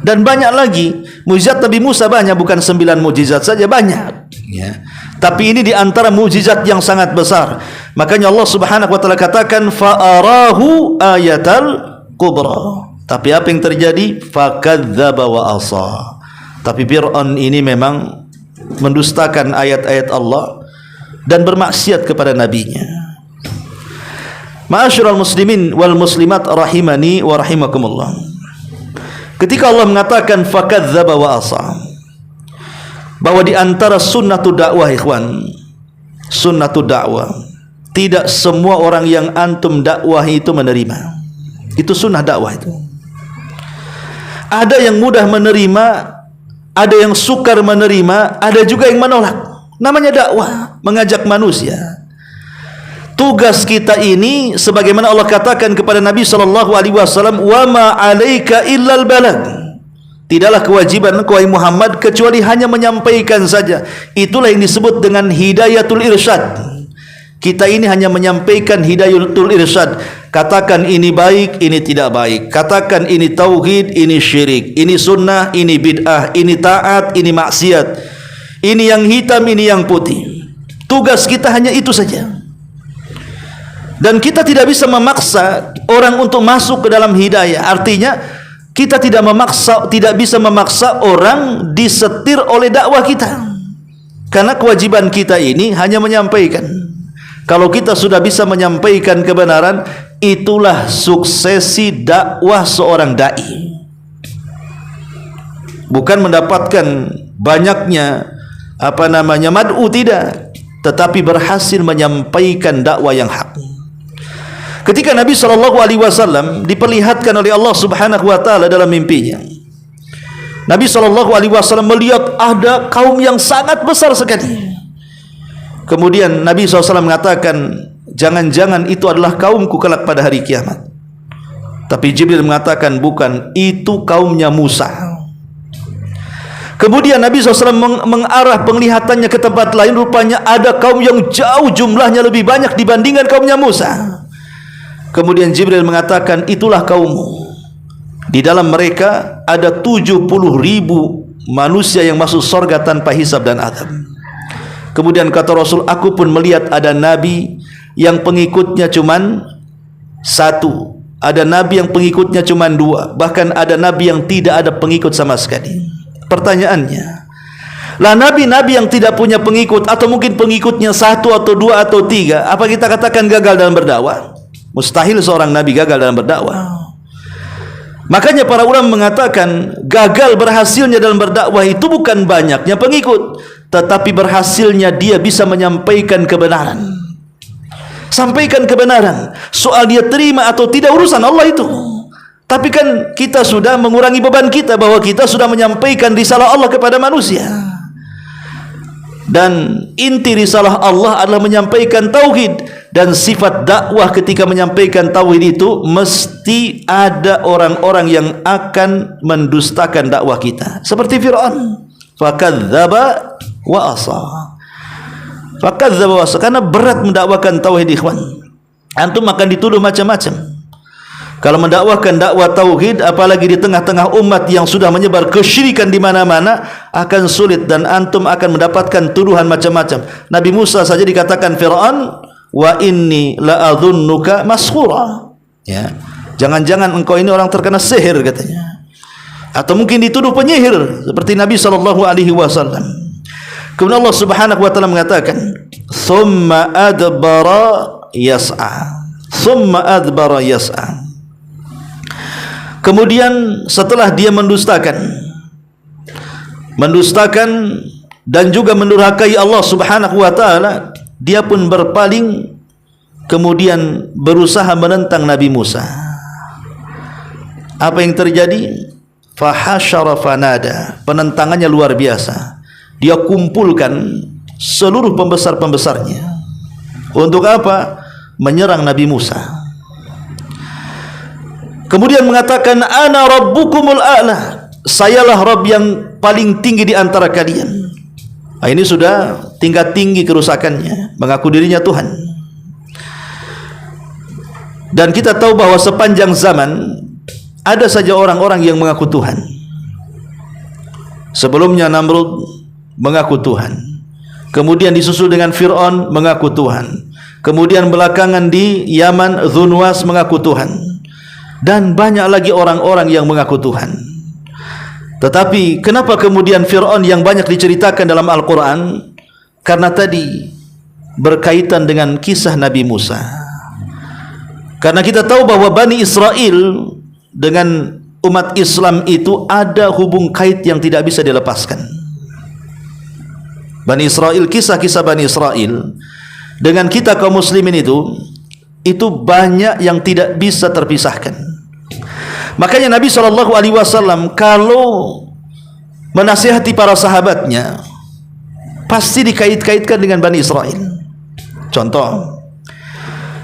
Dan banyak lagi mukjizat Nabi Musa, banyak, bukan 9 mukjizat saja, banyak. Ya. Tapi ini di antara mukjizat yang sangat besar. Makanya Allah Subhanahu wa taala katakan fa'arahu ayatal kubra. Tapi apa yang terjadi? Fakadzdzaba wa asa. Tapi Fir'aun ini memang mendustakan ayat-ayat Allah dan bermaksiat kepada nabinya. Ma'asyiral muslimin wal muslimat rahimani wa rahimakumullah. Ketika Allah mengatakan fakadzdzaba wa asa, bahwa di antara sunnatud dakwah, ikhwan, sunnatud dakwah, tidak semua orang yang antum dakwah itu menerima. Itu sunnah dakwah itu. Ada yang mudah menerima, ada yang sukar menerima, ada juga yang menolak. Namanya dakwah, mengajak manusia. Tugas kita ini sebagaimana Allah katakan kepada Nabi SAW, wa ma 'alaika illal balag. Tidaklah kewajiban engkau Muhammad kecuali hanya menyampaikan saja. Itulah yang disebut dengan hidayatul irsyad. Kita ini hanya menyampaikan hidayatul irsyad. Katakan ini baik, ini tidak baik. Katakan ini tauhid, ini syirik. Ini sunnah, ini bid'ah. Ini taat, ini maksiat. Ini yang hitam, ini yang putih. Tugas kita hanya itu saja. Dan kita tidak bisa memaksa orang untuk masuk ke dalam hidayah. Artinya kita tidak bisa memaksa orang disetir oleh dakwah kita. Karena kewajiban kita ini hanya menyampaikan. Kalau kita sudah bisa menyampaikan kebenaran, itulah suksesi dakwah seorang dai. Bukan mendapatkan banyaknya mad'u, tidak, tetapi berhasil menyampaikan dakwah yang hak. Ketika Nabi SAW diperlihatkan oleh Allah Subhanahu wa taala dalam mimpinya, Nabi SAW melihat ada kaum yang sangat besar sekali. Kemudian Nabi SAW mengatakan, jangan-jangan itu adalah kaumku kelak pada hari kiamat. Tapi Jibril mengatakan, bukan, itu kaumnya Musa. Kemudian Nabi SAW mengarah penglihatannya ke tempat lain. Rupanya ada kaum yang jauh jumlahnya lebih banyak dibandingkan kaumnya Musa. Kemudian Jibril mengatakan, itulah kaummu. Di dalam mereka ada 70.000 manusia yang masuk surga tanpa hisab dan adab. Kemudian kata Rasul, aku pun melihat ada nabi yang pengikutnya cuman 1, ada nabi yang pengikutnya cuman 2, bahkan ada nabi yang tidak ada pengikut sama sekali. Pertanyaannya, lah nabi-nabi yang tidak punya pengikut, atau mungkin pengikutnya 1 atau 2 atau 3, apa kita katakan gagal dalam berdakwah? Mustahil seorang nabi gagal dalam berdakwah. Makanya para ulama mengatakan gagal berhasilnya dalam berdakwah itu bukan banyaknya pengikut, tetapi berhasilnya dia bisa menyampaikan kebenaran. Sampaikan kebenaran. Soal dia terima atau tidak urusan Allah itu. Tapi kan kita sudah mengurangi beban kita, bahwa kita sudah menyampaikan risalah Allah kepada manusia. Dan inti risalah Allah adalah menyampaikan tauhid. Dan sifat dakwah ketika menyampaikan tauhid itu, mesti ada orang-orang yang akan mendustakan dakwah kita. Seperti Fir'aun, fakadzdzaba wa asa. Fakadzdzaba wa asa, karena berat mendakwakan tauhid, ikhwan. Antum akan dituduh macam-macam. Kalau mendakwahkan dakwah tauhid, apalagi di tengah-tengah umat yang sudah menyebar kesyirikan di mana-mana, akan sulit dan antum akan mendapatkan tuduhan macam-macam. Nabi Musa saja dikatakan Fir'aun, wa inni la'adhunnuka mashura. Ya, jangan-jangan engkau ini orang terkena sihir, katanya. Atau mungkin dituduh penyihir seperti Nabi SAW. Kemudian Allah Subhanahu wa taala mengatakan, "Tsumma adbara yas'a." Tsumma adbara yas'a. Kemudian setelah dia mendustakan dan juga mendurhakai Allah Subhanahu wa taala, dia pun berpaling, kemudian berusaha menentang Nabi Musa. Apa yang terjadi? Fahasyara fanada. Penentangannya luar biasa. Dia kumpulkan seluruh pembesar-pembesarnya. Untuk apa? Menyerang Nabi Musa. Kemudian mengatakan, ana rabbukumul a'la. Sayalah Rabb yang paling tinggi di antara kalian. Nah, ini sudah tingkat tinggi kerusakannya, mengaku dirinya Tuhan. Dan kita tahu bahwa sepanjang zaman ada saja orang-orang yang mengaku Tuhan. Sebelumnya Namrud mengaku Tuhan, kemudian disusul dengan Fir'aun mengaku Tuhan, kemudian belakangan di Yaman Dzunwas mengaku Tuhan, dan banyak lagi orang-orang yang mengaku Tuhan. Tetapi kenapa kemudian Fir'aun yang banyak diceritakan dalam Al-Quran? Karena tadi berkaitan dengan kisah Nabi Musa. Karena kita tahu bahwa Bani Israel dengan umat Islam itu ada hubung kait yang tidak bisa dilepaskan. Bani Israel, kisah-kisah Bani Israel dengan kita kaum muslimin itu banyak yang tidak bisa terpisahkan. Makanya Nabi SAW kalau menasihati para sahabatnya pasti dikait-kaitkan dengan Bani Israel. Contoh,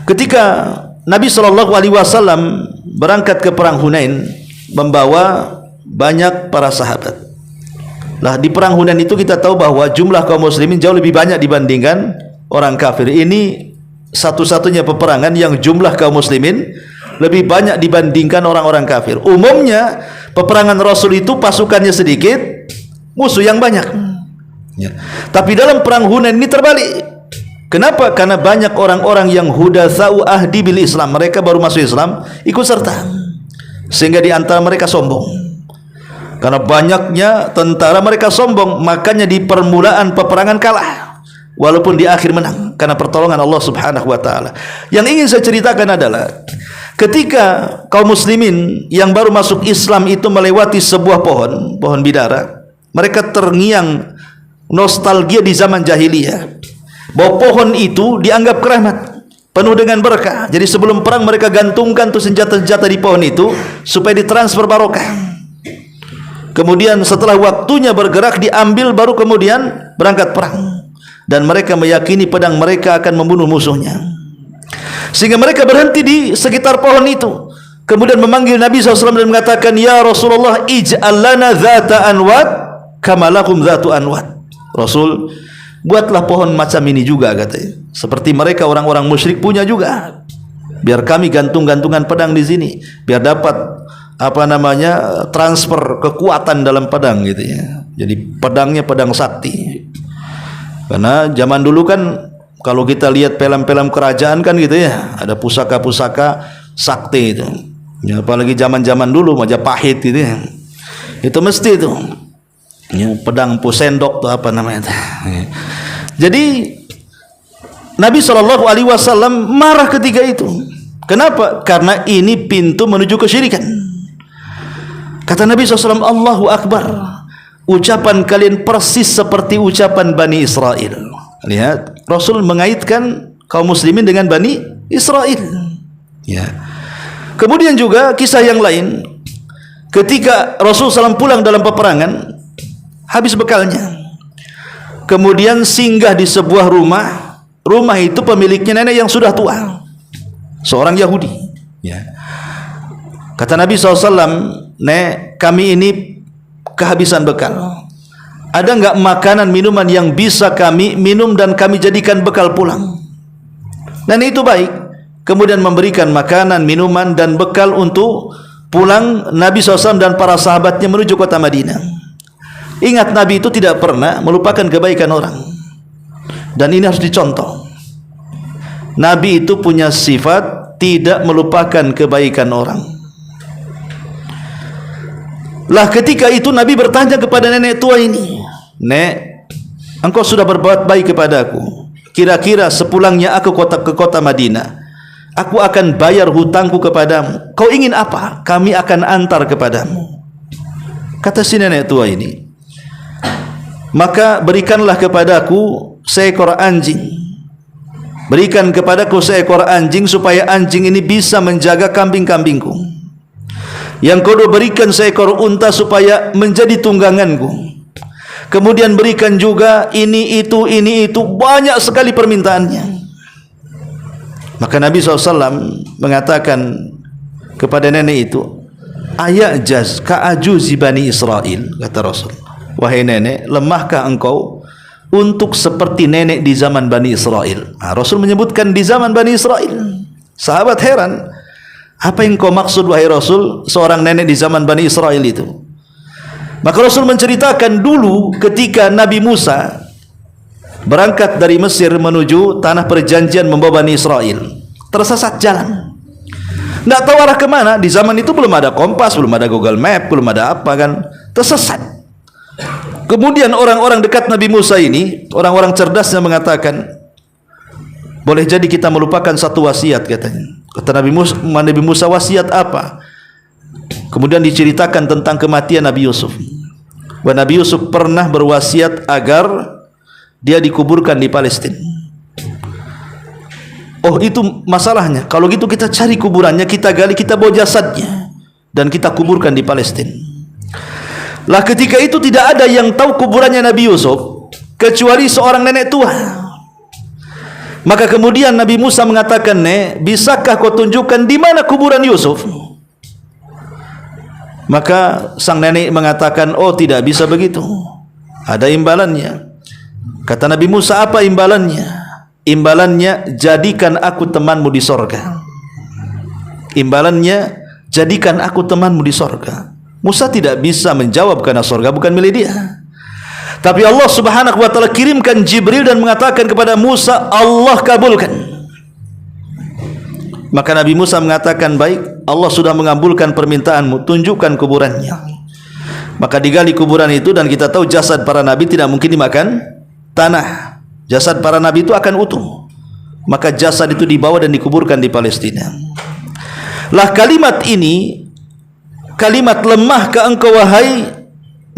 ketika Nabi SAW berangkat ke perang Hunain membawa banyak para sahabat. Lah di perang Hunain itu kita tahu bahwa jumlah kaum muslimin jauh lebih banyak dibandingkan orang kafir. Ini satu-satunya peperangan yang jumlah kaum muslimin lebih banyak dibandingkan orang-orang kafir. Umumnya peperangan Rasul itu pasukannya sedikit, musuh yang banyak. Ya. Tapi dalam perang Hunain ini terbalik. Kenapa? Karena banyak orang-orang yang hudatsau ahdi bil Islam, mereka baru masuk Islam, ikut serta. Sehingga di antara mereka sombong. Karena banyaknya tentara, mereka sombong, makanya di permulaan peperangan kalah, walaupun di akhir menang karena pertolongan Allah Subhanahu wa taala. Yang ingin saya ceritakan adalah ketika kaum muslimin yang baru masuk Islam itu melewati sebuah pohon bidara, mereka terngiang nostalgia di zaman jahiliyah. Bahwa pohon itu dianggap keramat, penuh dengan berkah. Jadi sebelum perang mereka gantungkan tuh senjata-senjata di pohon itu supaya ditransfer barokah. Kemudian setelah waktunya bergerak diambil, baru kemudian berangkat perang. Dan mereka meyakini pedang mereka akan membunuh musuhnya. Sehingga mereka berhenti di sekitar pohon itu. Kemudian memanggil Nabi SAW dan mengatakan, "Ya Rasulullah, ij'al lana dhata anwat kama lakum dhatu anwat." Rasul, buatlah pohon macam ini juga, katanya. Seperti mereka orang-orang musyrik punya juga. Biar kami gantung-gantungan pedang di sini, biar dapat transfer kekuatan dalam pedang gitu ya. Jadi pedangnya pedang sakti. Karena zaman dulu kan kalau kita lihat film-film kerajaan kan gitu ya, ada pusaka-pusaka sakti itu. Ya, apalagi zaman-zaman dulu Majapahit gitu ya. Itu mesti itu. Ya, pedang pusendok tuh apa namanya itu. Ya. Jadi Nabi SAW marah ketika itu. Kenapa? Karena ini pintu menuju kesyirikan. Kata Nabi SAW, Allahu Akbar, ucapan kalian persis seperti ucapan Bani Israel. Lihat, Rasul mengaitkan kaum muslimin dengan Bani Israel. Ya. Kemudian juga kisah yang lain, ketika Rasul SAW pulang dalam peperangan, habis bekalnya, kemudian singgah di sebuah rumah. Rumah itu pemiliknya nenek yang sudah tua, seorang Yahudi. Ya. Kata Nabi SAW, "Nek, kami ini kehabisan bekal. Ada enggak makanan minuman yang bisa kami minum dan kami jadikan bekal pulang?" Dan itu baik. Kemudian memberikan makanan, minuman dan bekal untuk pulang Nabi SAW dan para sahabatnya menuju kota Madinah. Ingat, Nabi itu tidak pernah melupakan kebaikan orang. Dan ini harus dicontoh. Nabi itu punya sifat tidak melupakan kebaikan orang. Lah ketika itu Nabi bertanya kepada nenek tua ini, "Nek, engkau sudah berbuat baik kepadaku. Kira-kira sepulangnya aku ke kota Madinah, aku akan bayar hutangku kepadamu. Kau ingin apa? Kami akan antar kepadamu." Kata si nenek tua ini, "Maka berikanlah kepadaku seekor anjing. Berikan kepadaku seekor anjing supaya anjing ini bisa menjaga kambing-kambingku. Yang kedua, berikan seekor unta supaya menjadi tungganganku. Kemudian berikan juga ini itu, banyak sekali permintaannya." Maka Nabi SAW mengatakan kepada nenek itu, "Ayajaz ka'ajuzi Bani Israel," kata Rasul. "Wahai nenek, lemahkah engkau untuk seperti nenek di zaman Bani Israel?" Rasul menyebutkan di zaman Bani Israel. Sahabat heran, apa yang kau maksud wahai Rasul, seorang nenek di zaman Bani Israel itu? Maka Rasul menceritakan dulu ketika Nabi Musa berangkat dari Mesir menuju tanah perjanjian membawa Bani Israel, tersesat jalan, tidak tahu arah kemana. Di zaman itu belum ada kompas, belum ada Google Map, belum ada apa kan, tersesat. Kemudian orang-orang dekat Nabi Musa ini, orang-orang cerdasnya mengatakan, "Boleh jadi kita melupakan satu wasiat," katanya. Kata Nabi Musa, "Wasiat apa?" Kemudian diceritakan tentang kematian Nabi Yusuf. Bahwa Nabi Yusuf pernah berwasiat agar dia dikuburkan di Palestina. Oh, itu masalahnya. Kalau gitu kita cari kuburannya, kita gali, kita bawa jasadnya dan kita kuburkan di Palestina. Lah ketika itu tidak ada yang tahu kuburannya Nabi Yusuf kecuali seorang nenek tua. Maka kemudian Nabi Musa mengatakan, "Nek, bisakah kau tunjukkan di mana kuburan Yusuf?" Maka sang nenek mengatakan, "Oh, tidak bisa begitu. Ada imbalannya." Kata Nabi Musa, "Apa imbalannya?" imbalannya jadikan aku temanmu di sorga. Imbalannya jadikan aku temanmu di sorga. Musa tidak bisa menjawab karena sorga bukan milik dia. Tapi Allah Subhanahu wa taala kirimkan Jibril dan mengatakan kepada Musa, Allah kabulkan. Maka Nabi Musa mengatakan, baik, Allah sudah mengabulkan permintaanmu, tunjukkan kuburannya. Maka digali kuburan itu, dan kita tahu jasad para nabi tidak mungkin dimakan tanah. Jasad para nabi itu akan utuh. Maka jasad itu dibawa dan dikuburkan di Palestina. Lah kalimat ini, kalimat lemahkah engkau wahai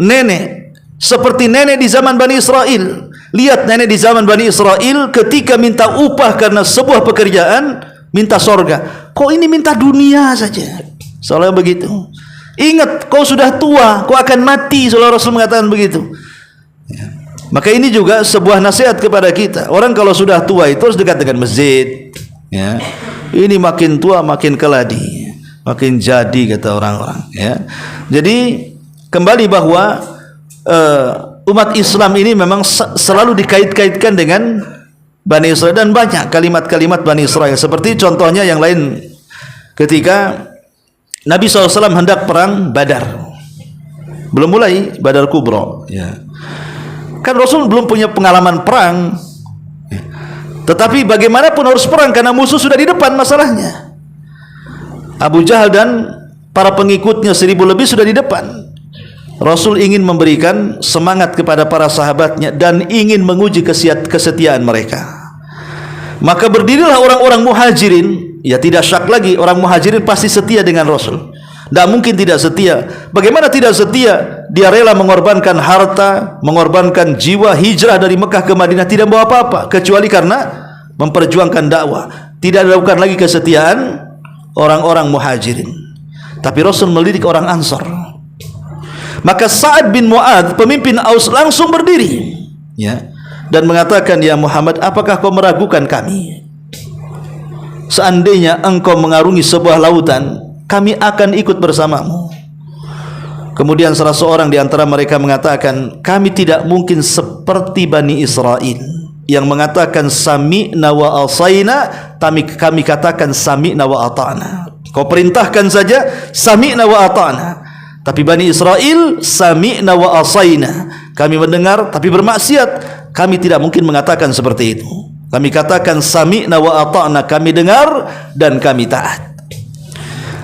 nenek, seperti nenek di zaman Bani Israel. Lihat nenek di zaman Bani Israel ketika minta upah karena sebuah pekerjaan, minta sorga. Kau ini minta dunia saja. Soalnya begitu. Ingat, kau sudah tua, kau akan mati. Soalnya Rasul mengatakan begitu. Maka ini juga sebuah nasihat kepada kita. Orang kalau sudah tua itu harus dekat dengan masjid. Ya. Ini makin tua makin keladi, makin jadi, kata orang-orang. Ya. Jadi kembali bahwa umat Islam ini memang selalu dikait-kaitkan dengan Bani Israel, dan banyak kalimat-kalimat Bani Israel. Seperti contohnya yang lain, ketika Nabi SAW hendak perang Badar, belum mulai Badar Kubro, ya. Kan Rasul belum punya pengalaman perang, tetapi bagaimanapun harus perang karena musuh sudah di depan. Masalahnya Abu Jahal dan para pengikutnya 1000 lebih sudah di depan. Rasul ingin memberikan semangat kepada para sahabatnya dan ingin menguji kesetiaan mereka. Maka berdirilah orang-orang muhajirin. Ya, tidak syak lagi, orang muhajirin pasti setia dengan Rasul. Tidak mungkin tidak setia. Bagaimana tidak setia? Dia rela mengorbankan harta, mengorbankan jiwa, hijrah dari Mekah ke Madinah, tidak bawa apa-apa kecuali karena memperjuangkan dakwah. Tidak dilakukan lagi kesetiaan orang-orang muhajirin. Tapi Rasul mendidik orang Ansor. Maka Sa'ad bin Mu'adz, pemimpin Aus, langsung berdiri, ya, dan mengatakan, ya Muhammad, apakah kau meragukan kami? Seandainya engkau mengarungi sebuah lautan, kami akan ikut bersamamu. Kemudian salah seorang di antara mereka mengatakan, kami tidak mungkin seperti Bani Israel yang mengatakan sami'na wa asaina, kami katakan sami'na wa ata'na. Kau perintahkan saja sami'na wa ata'na. Tapi Bani Israel sami'na wa asaina, kami mendengar tapi bermaksiat. Kami tidak mungkin mengatakan seperti itu. Kami katakan sami'na wa ata'na, kami dengar dan kami taat.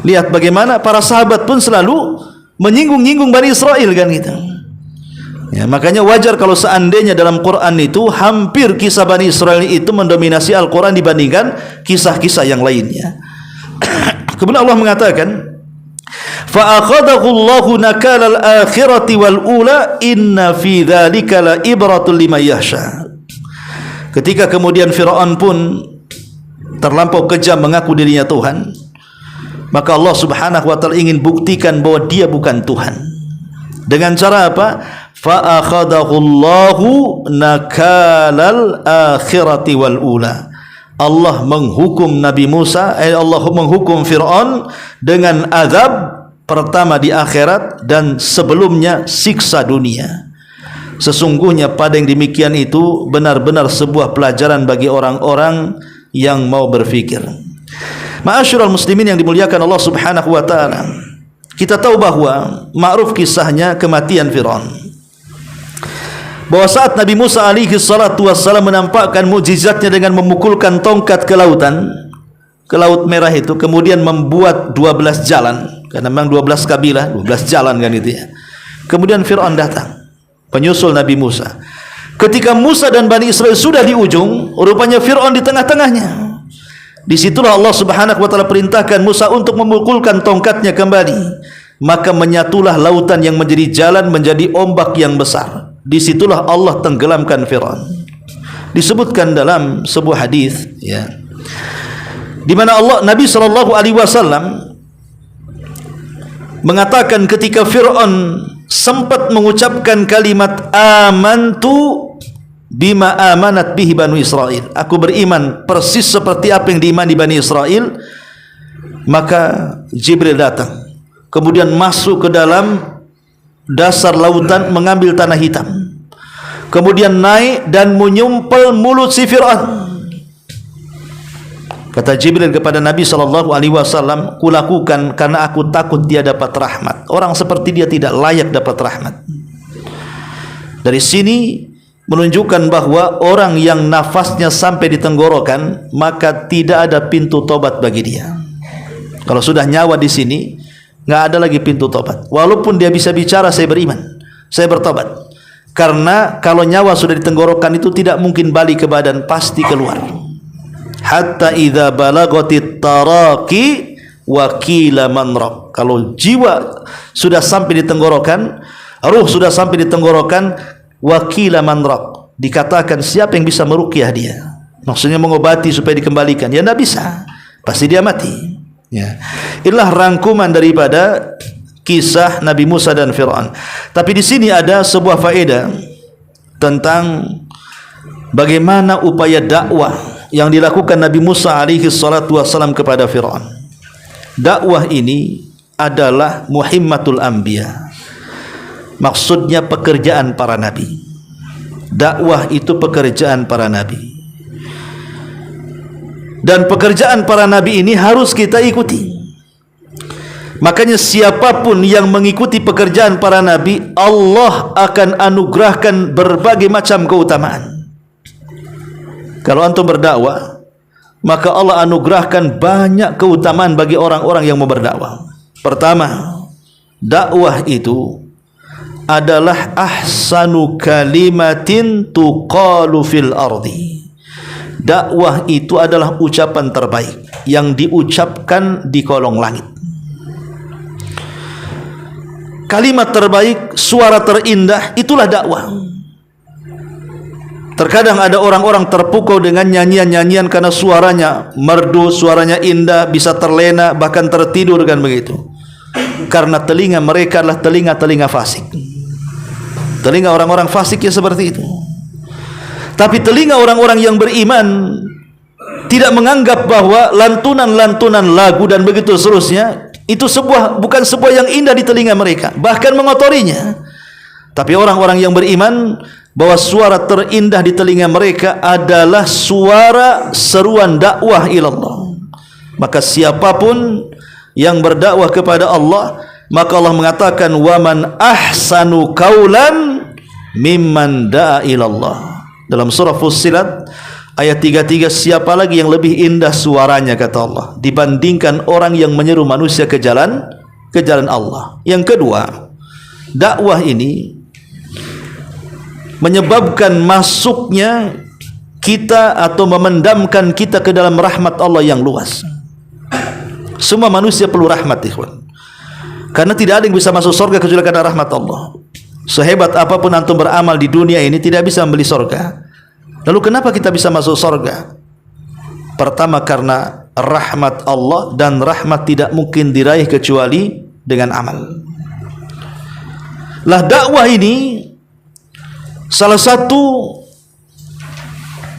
Lihat bagaimana para sahabat pun selalu menyinggung-nyinggung Bani Israel, kan gitu. Ya, makanya wajar kalau seandainya dalam Quran itu hampir kisah Bani Israel itu mendominasi Al-Quran dibandingkan kisah-kisah yang lainnya. Kemudian Allah mengatakan, فَأَخَذَهُ اللَّهُ نَكَالَ الْآخِرَةِ وَالْأُولَى إِنَّ فِي ذَلِكَ لَإِبْرَةٌ لِمَنْ يَخْشَى. Ketika kemudian Fir'aun pun terlampau kejam mengaku dirinya Tuhan, maka Allah Subhanahu wa taala ingin buktikan bahwa dia bukan Tuhan. Dengan cara apa? فَأَخَذَهُ اللَّهُ نَكَالَ الْآخِرَةِ وَالْأُولَى. Allah menghukum Nabi Musa, Allah menghukum Fir'aun dengan azab pertama di akhirat dan sebelumnya siksa dunia. Sesungguhnya pada yang demikian itu benar-benar sebuah pelajaran bagi orang-orang yang mau berfikir. Ma'asyiral muslimin yang dimuliakan Allah Subhanahu wa taala, kita tahu bahwa ma'ruf kisahnya kematian Fir'aun, bahwa saat Nabi Musa alaihi salatu wassalam menampakkan mukjizatnya dengan memukulkan tongkat ke lautan, ke Laut Merah itu, kemudian membuat 12 jalan, karena memang 12 kabilah, 12 jalan kan itu ya. Kemudian Fir'aun datang, penyusul Nabi Musa. Ketika Musa dan Bani Israel sudah di ujung, rupanya Fir'aun di tengah-tengahnya. Disitulah Allah Subhanahu wa taala perintahkan Musa untuk memukulkan tongkatnya kembali. Maka menyatulah lautan yang menjadi jalan menjadi ombak yang besar. Disitulah Allah tenggelamkan Fir'aun. Disebutkan dalam sebuah hadis, ya, di mana Nabi SAW mengatakan ketika Fir'aun sempat mengucapkan kalimat amantu bima amanat bihi Banu Israel, aku beriman persis seperti apa yang diimani Bani Israel, maka Jibril datang kemudian masuk ke dalam dasar lautan mengambil tanah hitam, kemudian naik dan menyumpel mulut si Fir'aun. Kata Jibril kepada Nabi SAW, kulakukan karena aku takut dia dapat rahmat. Orang seperti dia tidak layak dapat rahmat. Dari sini menunjukkan bahwa orang yang nafasnya sampai di tenggorokan, maka tidak ada pintu tobat bagi dia. Kalau sudah nyawa di sini, nggak ada lagi pintu tobat. Walaupun dia bisa bicara, saya beriman, saya bertobat. Karena kalau nyawa sudah di tenggorokan itu tidak mungkin balik ke badan, pasti keluar. Hatta idza balagatit taraqi wa qila man raq. Kalau jiwa sudah sampai di tenggorokan, ruh sudah sampai di tenggorokan, wa qila man raq, dikatakan siapa yang bisa meruqyah dia, maksudnya mengobati supaya dikembalikan, ya tidak bisa, pasti dia mati. Ya, inilah rangkuman daripada kisah Nabi Musa dan Fir'aun. Tapi di sini ada sebuah faedah tentang bagaimana upaya dakwah yang dilakukan Nabi Musa alaihi salatu wassalam kepada Fir'aun. Dakwah ini adalah muhimmatul anbiya. Maksudnya pekerjaan para nabi. Dakwah itu pekerjaan para nabi. Dan pekerjaan para nabi ini harus kita ikuti. Makanya siapapun yang mengikuti pekerjaan para nabi, Allah akan anugerahkan berbagai macam keutamaan. Kalau antum berdakwah, maka Allah anugerahkan banyak keutamaan bagi orang-orang yang mau berdakwah. Pertama, dakwah itu adalah ahsanu kalimatin tuqalu fil ardi. Dakwah itu adalah ucapan terbaik yang diucapkan di kolong langit. Kalimat terbaik, suara terindah, itulah dakwah. Terkadang ada orang-orang terpukau dengan nyanyian-nyanyian karena suaranya merdu, suaranya indah, bisa terlena, bahkan tertidur kan begitu. Karena telinga mereka adalah telinga-telinga fasik. Telinga orang-orang fasik yang seperti itu. Tapi telinga orang-orang yang beriman tidak menganggap bahwa lantunan-lantunan lagu dan begitu seterusnya itu bukan sebuah yang indah di telinga mereka, bahkan mengotorinya. Tapi orang-orang yang beriman bahwa suara terindah di telinga mereka adalah suara seruan dakwah ilallah. Maka siapapun yang berdakwah kepada Allah, maka Allah mengatakan waman ahsanu qaulan mimman da'a ilallah. Dalam surah Fussilat ayat 33, siapa lagi yang lebih indah suaranya, kata Allah, dibandingkan orang yang menyeru manusia ke jalan Allah. Yang kedua, dakwah ini menyebabkan masuknya kita atau memendamkan kita ke dalam rahmat Allah yang luas. Semua manusia perlu rahmat, ikhwan. Karena tidak ada yang bisa masuk surga kecuali karena rahmat Allah. Sehebat apapun antum beramal di dunia ini tidak bisa membeli surga. Lalu kenapa kita bisa masuk surga? Pertama, karena rahmat Allah, dan rahmat tidak mungkin diraih kecuali dengan amal. Lah dakwah ini salah satu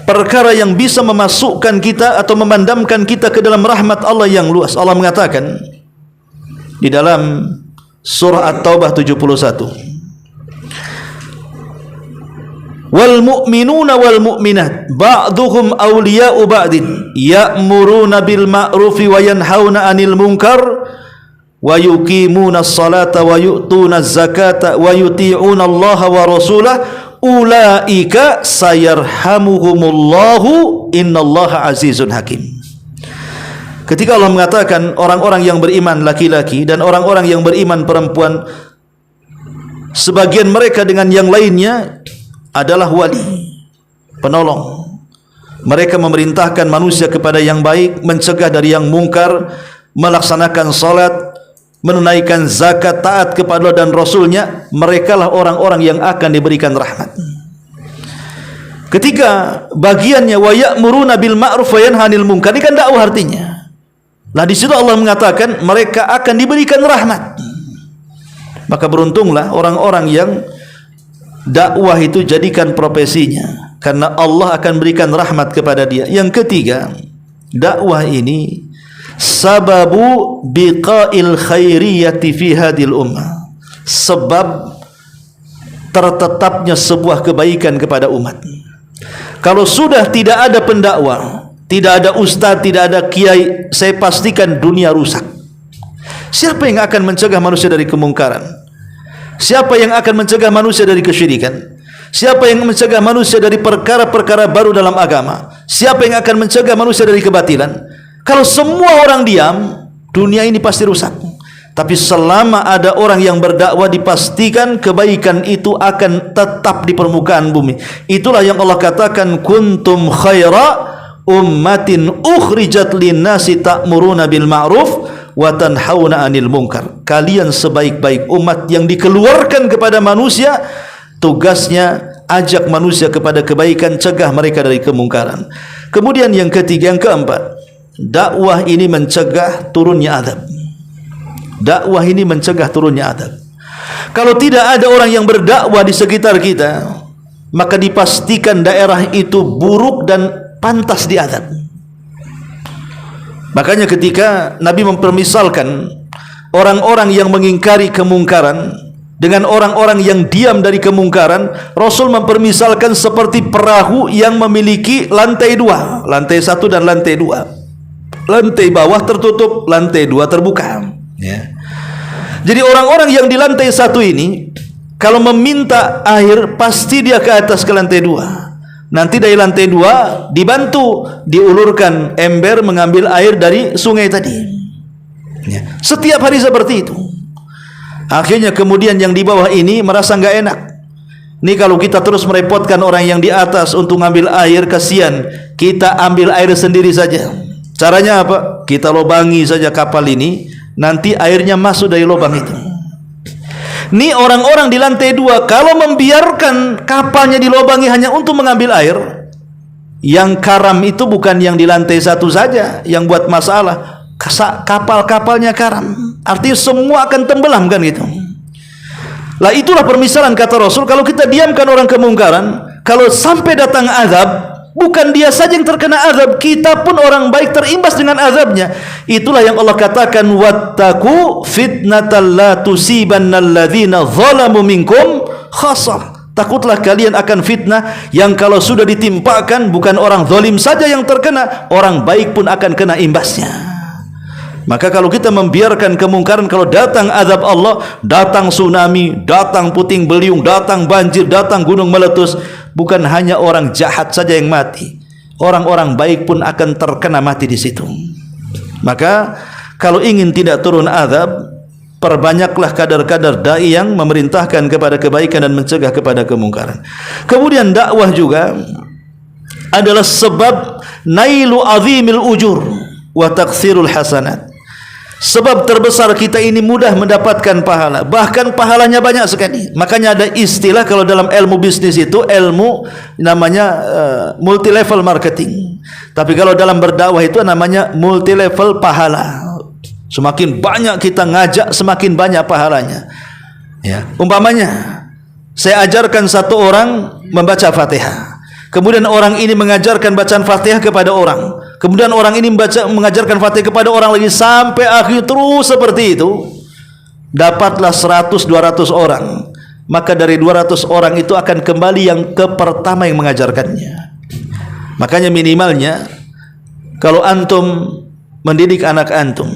perkara yang bisa memasukkan kita atau memandamkan kita ke dalam rahmat Allah yang luas. Allah mengatakan di dalam surah At-Taubah 71, wal mu'minuna wal mu'minat ba'duhum awliya'u ba'din ya'muruna bil ma'rufi wa yanhauna 'anil munkar wa yuqimuna as-salata wa yu'tuna az-zakata wa yuti'una Allah wa rasulahu ulaika sayarhamuhumullahu innallaha azizun hakim. Ketika Allah mengatakan orang-orang yang beriman laki-laki dan orang-orang yang beriman perempuan, sebagian mereka dengan yang lainnya adalah wali, penolong. Mereka memerintahkan manusia kepada yang baik, mencegah dari yang mungkar, melaksanakan salat, menunaikan zakat, taat kepada Allah dan Rasulnya. Merekalah orang-orang yang akan diberikan rahmat. Ketika bagiannya wa ya'muruna bil ma'ruf wa yanhauna 'anil munkar, ini kan dakwah artinya. Nah di situ Allah mengatakan mereka akan diberikan rahmat. Maka beruntunglah orang-orang yang dakwah itu jadikan profesinya, karena Allah akan berikan rahmat kepada dia. Yang ketiga, dakwah ini sababu biqa'il khairiyati fi hadil ummah, sebab tertetapnya sebuah kebaikan kepada umat. Kalau sudah tidak ada pendakwah, tidak ada ustaz, tidak ada kiai, saya pastikan dunia rusak. Siapa yang akan mencegah manusia dari kemungkaran? Siapa yang akan mencegah manusia dari kesyirikan? Siapa yang mencegah manusia dari perkara-perkara baru dalam agama? Siapa yang akan mencegah manusia dari kebatilan? Kalau semua orang diam, dunia ini pasti rusak. Tapi selama ada orang yang berdakwah, dipastikan kebaikan itu akan tetap di permukaan bumi. Itulah yang Allah katakan, kuntum khaira ummatin ukhrijat linnasi ta'muruna bil ma'ruf wa tanhauna 'anil munkar. Kalian sebaik-baik umat yang dikeluarkan kepada manusia, tugasnya ajak manusia kepada kebaikan, cegah mereka dari kemungkaran. Kemudian yang ketiga, yang keempat, dakwah ini mencegah turunnya azab. Dakwah ini mencegah turunnya azab. Kalau tidak ada orang yang berdakwah di sekitar kita, maka dipastikan daerah itu buruk dan pantas diazab. Makanya ketika Nabi mempermisalkan orang-orang yang mengingkari kemungkaran dengan orang-orang yang diam dari kemungkaran, Rasul mempermisalkan seperti perahu yang memiliki lantai dua, lantai satu dan lantai dua. Lantai bawah tertutup, lantai dua terbuka. Ya. Jadi orang-orang yang di lantai satu ini, kalau meminta air, pasti dia ke atas ke lantai dua. Nanti dari lantai dua dibantu, diulurkan ember mengambil air dari sungai tadi. Ya. Setiap hari seperti itu. Akhirnya kemudian yang di bawah ini merasa nggak enak. Ini kalau kita terus merepotkan orang yang di atas untuk ngambil air, kasihan. Kita ambil air sendiri saja. Caranya apa? Kita lobangi saja kapal ini, nanti airnya masuk dari lubang itu. Ini orang-orang di lantai dua, kalau membiarkan kapalnya dilobangi hanya untuk mengambil air, yang karam itu bukan yang di lantai satu saja yang buat masalah, kapal-kapalnya karam. Artinya semua akan tenggelam kan gitu. Lah itulah permisalan kata Rasul, kalau kita diamkan orang kemungkaran, kalau sampai datang azab, bukan dia saja yang terkena azab, kita pun orang baik terimbas dengan azabnya. Itulah yang Allah katakan, wattaqu fitnatal la tusibannal ladzina zalamu minkum khassah. Takutlah kalian akan fitnah yang kalau sudah ditimpakan, bukan orang zalim saja yang terkena, orang baik pun akan kena imbasnya. Maka kalau kita membiarkan kemungkaran, kalau datang azab Allah, datang tsunami, datang puting beliung, datang banjir, datang gunung meletus, bukan hanya orang jahat saja yang mati, orang-orang baik pun akan terkena mati di situ. Maka kalau ingin tidak turun azab, perbanyaklah kadar-kadar dai yang memerintahkan kepada kebaikan dan mencegah kepada kemungkaran. Kemudian dakwah juga adalah sebab nailu azimil ujur wa taksirul hasanat. Sebab terbesar kita ini mudah mendapatkan pahala, bahkan pahalanya banyak sekali. Makanya ada istilah kalau dalam ilmu bisnis itu, ilmu namanya multi level marketing. Tapi kalau dalam berdakwah itu namanya multi level pahala. Semakin banyak kita ngajak, semakin banyak pahalanya. Ya, umpamanya saya ajarkan satu orang membaca Fatihah, kemudian orang ini mengajarkan bacaan Fatihah kepada orang, kemudian orang ini mengajarkan Fatihah kepada orang lagi, sampai akhir terus seperti itu, dapatlah 100-200 orang. Maka dari 200 orang itu akan kembali yang ke pertama yang mengajarkannya. Makanya minimalnya kalau antum mendidik anak antum,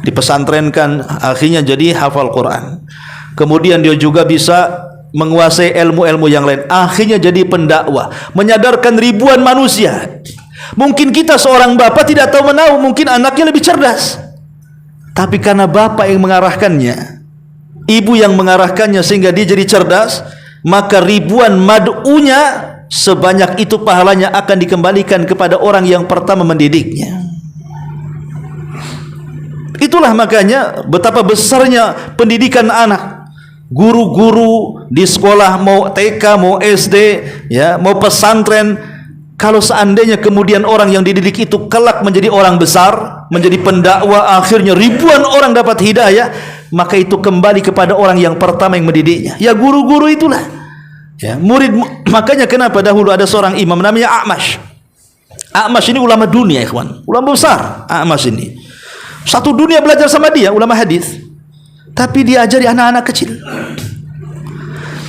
dipesantrenkan, akhirnya jadi hafal Quran, kemudian dia juga bisa menguasai ilmu-ilmu yang lain, akhirnya jadi pendakwah, menyadarkan ribuan manusia. Mungkin kita seorang bapak tidak tahu menahu, mungkin anaknya lebih cerdas, tapi karena bapak yang mengarahkannya, ibu yang mengarahkannya sehingga dia jadi cerdas, maka ribuan mad'unya sebanyak itu pahalanya akan dikembalikan kepada orang yang pertama mendidiknya. Itulah makanya betapa besarnya pendidikan anak. Guru-guru di sekolah, mau TK, mau SD, ya, mau pesantren, kalau seandainya kemudian orang yang dididik itu kelak menjadi orang besar, menjadi pendakwah, akhirnya ribuan orang dapat hidayah, maka itu kembali kepada orang yang pertama yang mendidiknya. Ya guru-guru itulah. Ya, murid. Makanya kenapa dahulu ada seorang imam namanya A'mash. A'mash ini ulama dunia, ikhwan. Ulama besar A'mash ini. Satu dunia belajar sama dia, ulama hadis. Tapi dia ajari anak-anak kecil.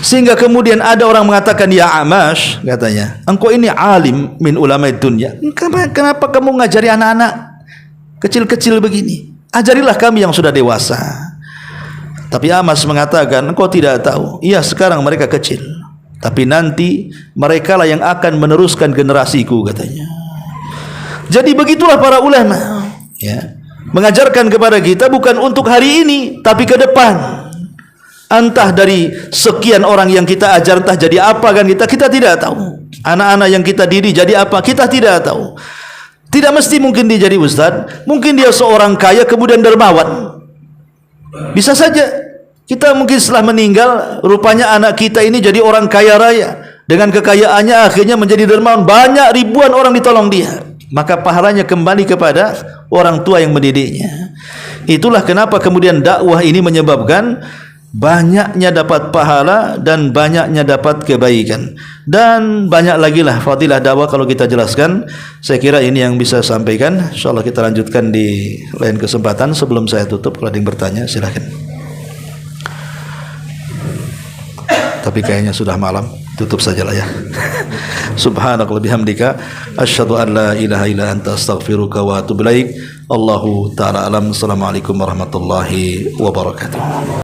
Sehingga kemudian ada orang mengatakan, ya Amash, katanya, engkau ini alim min ulama dunia, kenapa kamu ngajari anak-anak kecil-kecil begini? Ajarilah kami yang sudah dewasa. Tapi Amas mengatakan, engkau tidak tahu. Iya, sekarang mereka kecil, tapi nanti mereka lah yang akan meneruskan generasiku, katanya. Jadi begitulah para ulama, ya, mengajarkan kepada kita bukan untuk hari ini, tapi ke depan. Entah dari sekian orang yang kita ajar, entah jadi apa kan kita tidak tahu. Anak-anak yang kita didik jadi apa, kita tidak tahu. Tidak mesti mungkin dia jadi ustaz, mungkin dia seorang kaya kemudian dermawan. Bisa saja kita mungkin setelah meninggal, rupanya anak kita ini jadi orang kaya raya, dengan kekayaannya akhirnya menjadi dermawan, banyak ribuan orang ditolong dia, maka pahalanya kembali kepada orang tua yang mendidiknya. Itulah kenapa kemudian dakwah ini menyebabkan banyaknya dapat pahala dan banyaknya dapat kebaikan, dan banyak lagi lah fadilah dakwah kalau kita jelaskan. Saya kira ini yang bisa sampaikan. InsyaAllah kita lanjutkan di lain kesempatan. Sebelum saya tutup, kalau ada yang bertanya silakan. Tapi kayaknya sudah malam, tutup sajalah ya. Subhanakallahumma bihamdika asyhadu an la ilaha illa anta astaghfiruka wa atubu ilaik. Allahu ta'ala alam. Assalamualaikum warahmatullahi wabarakatuh.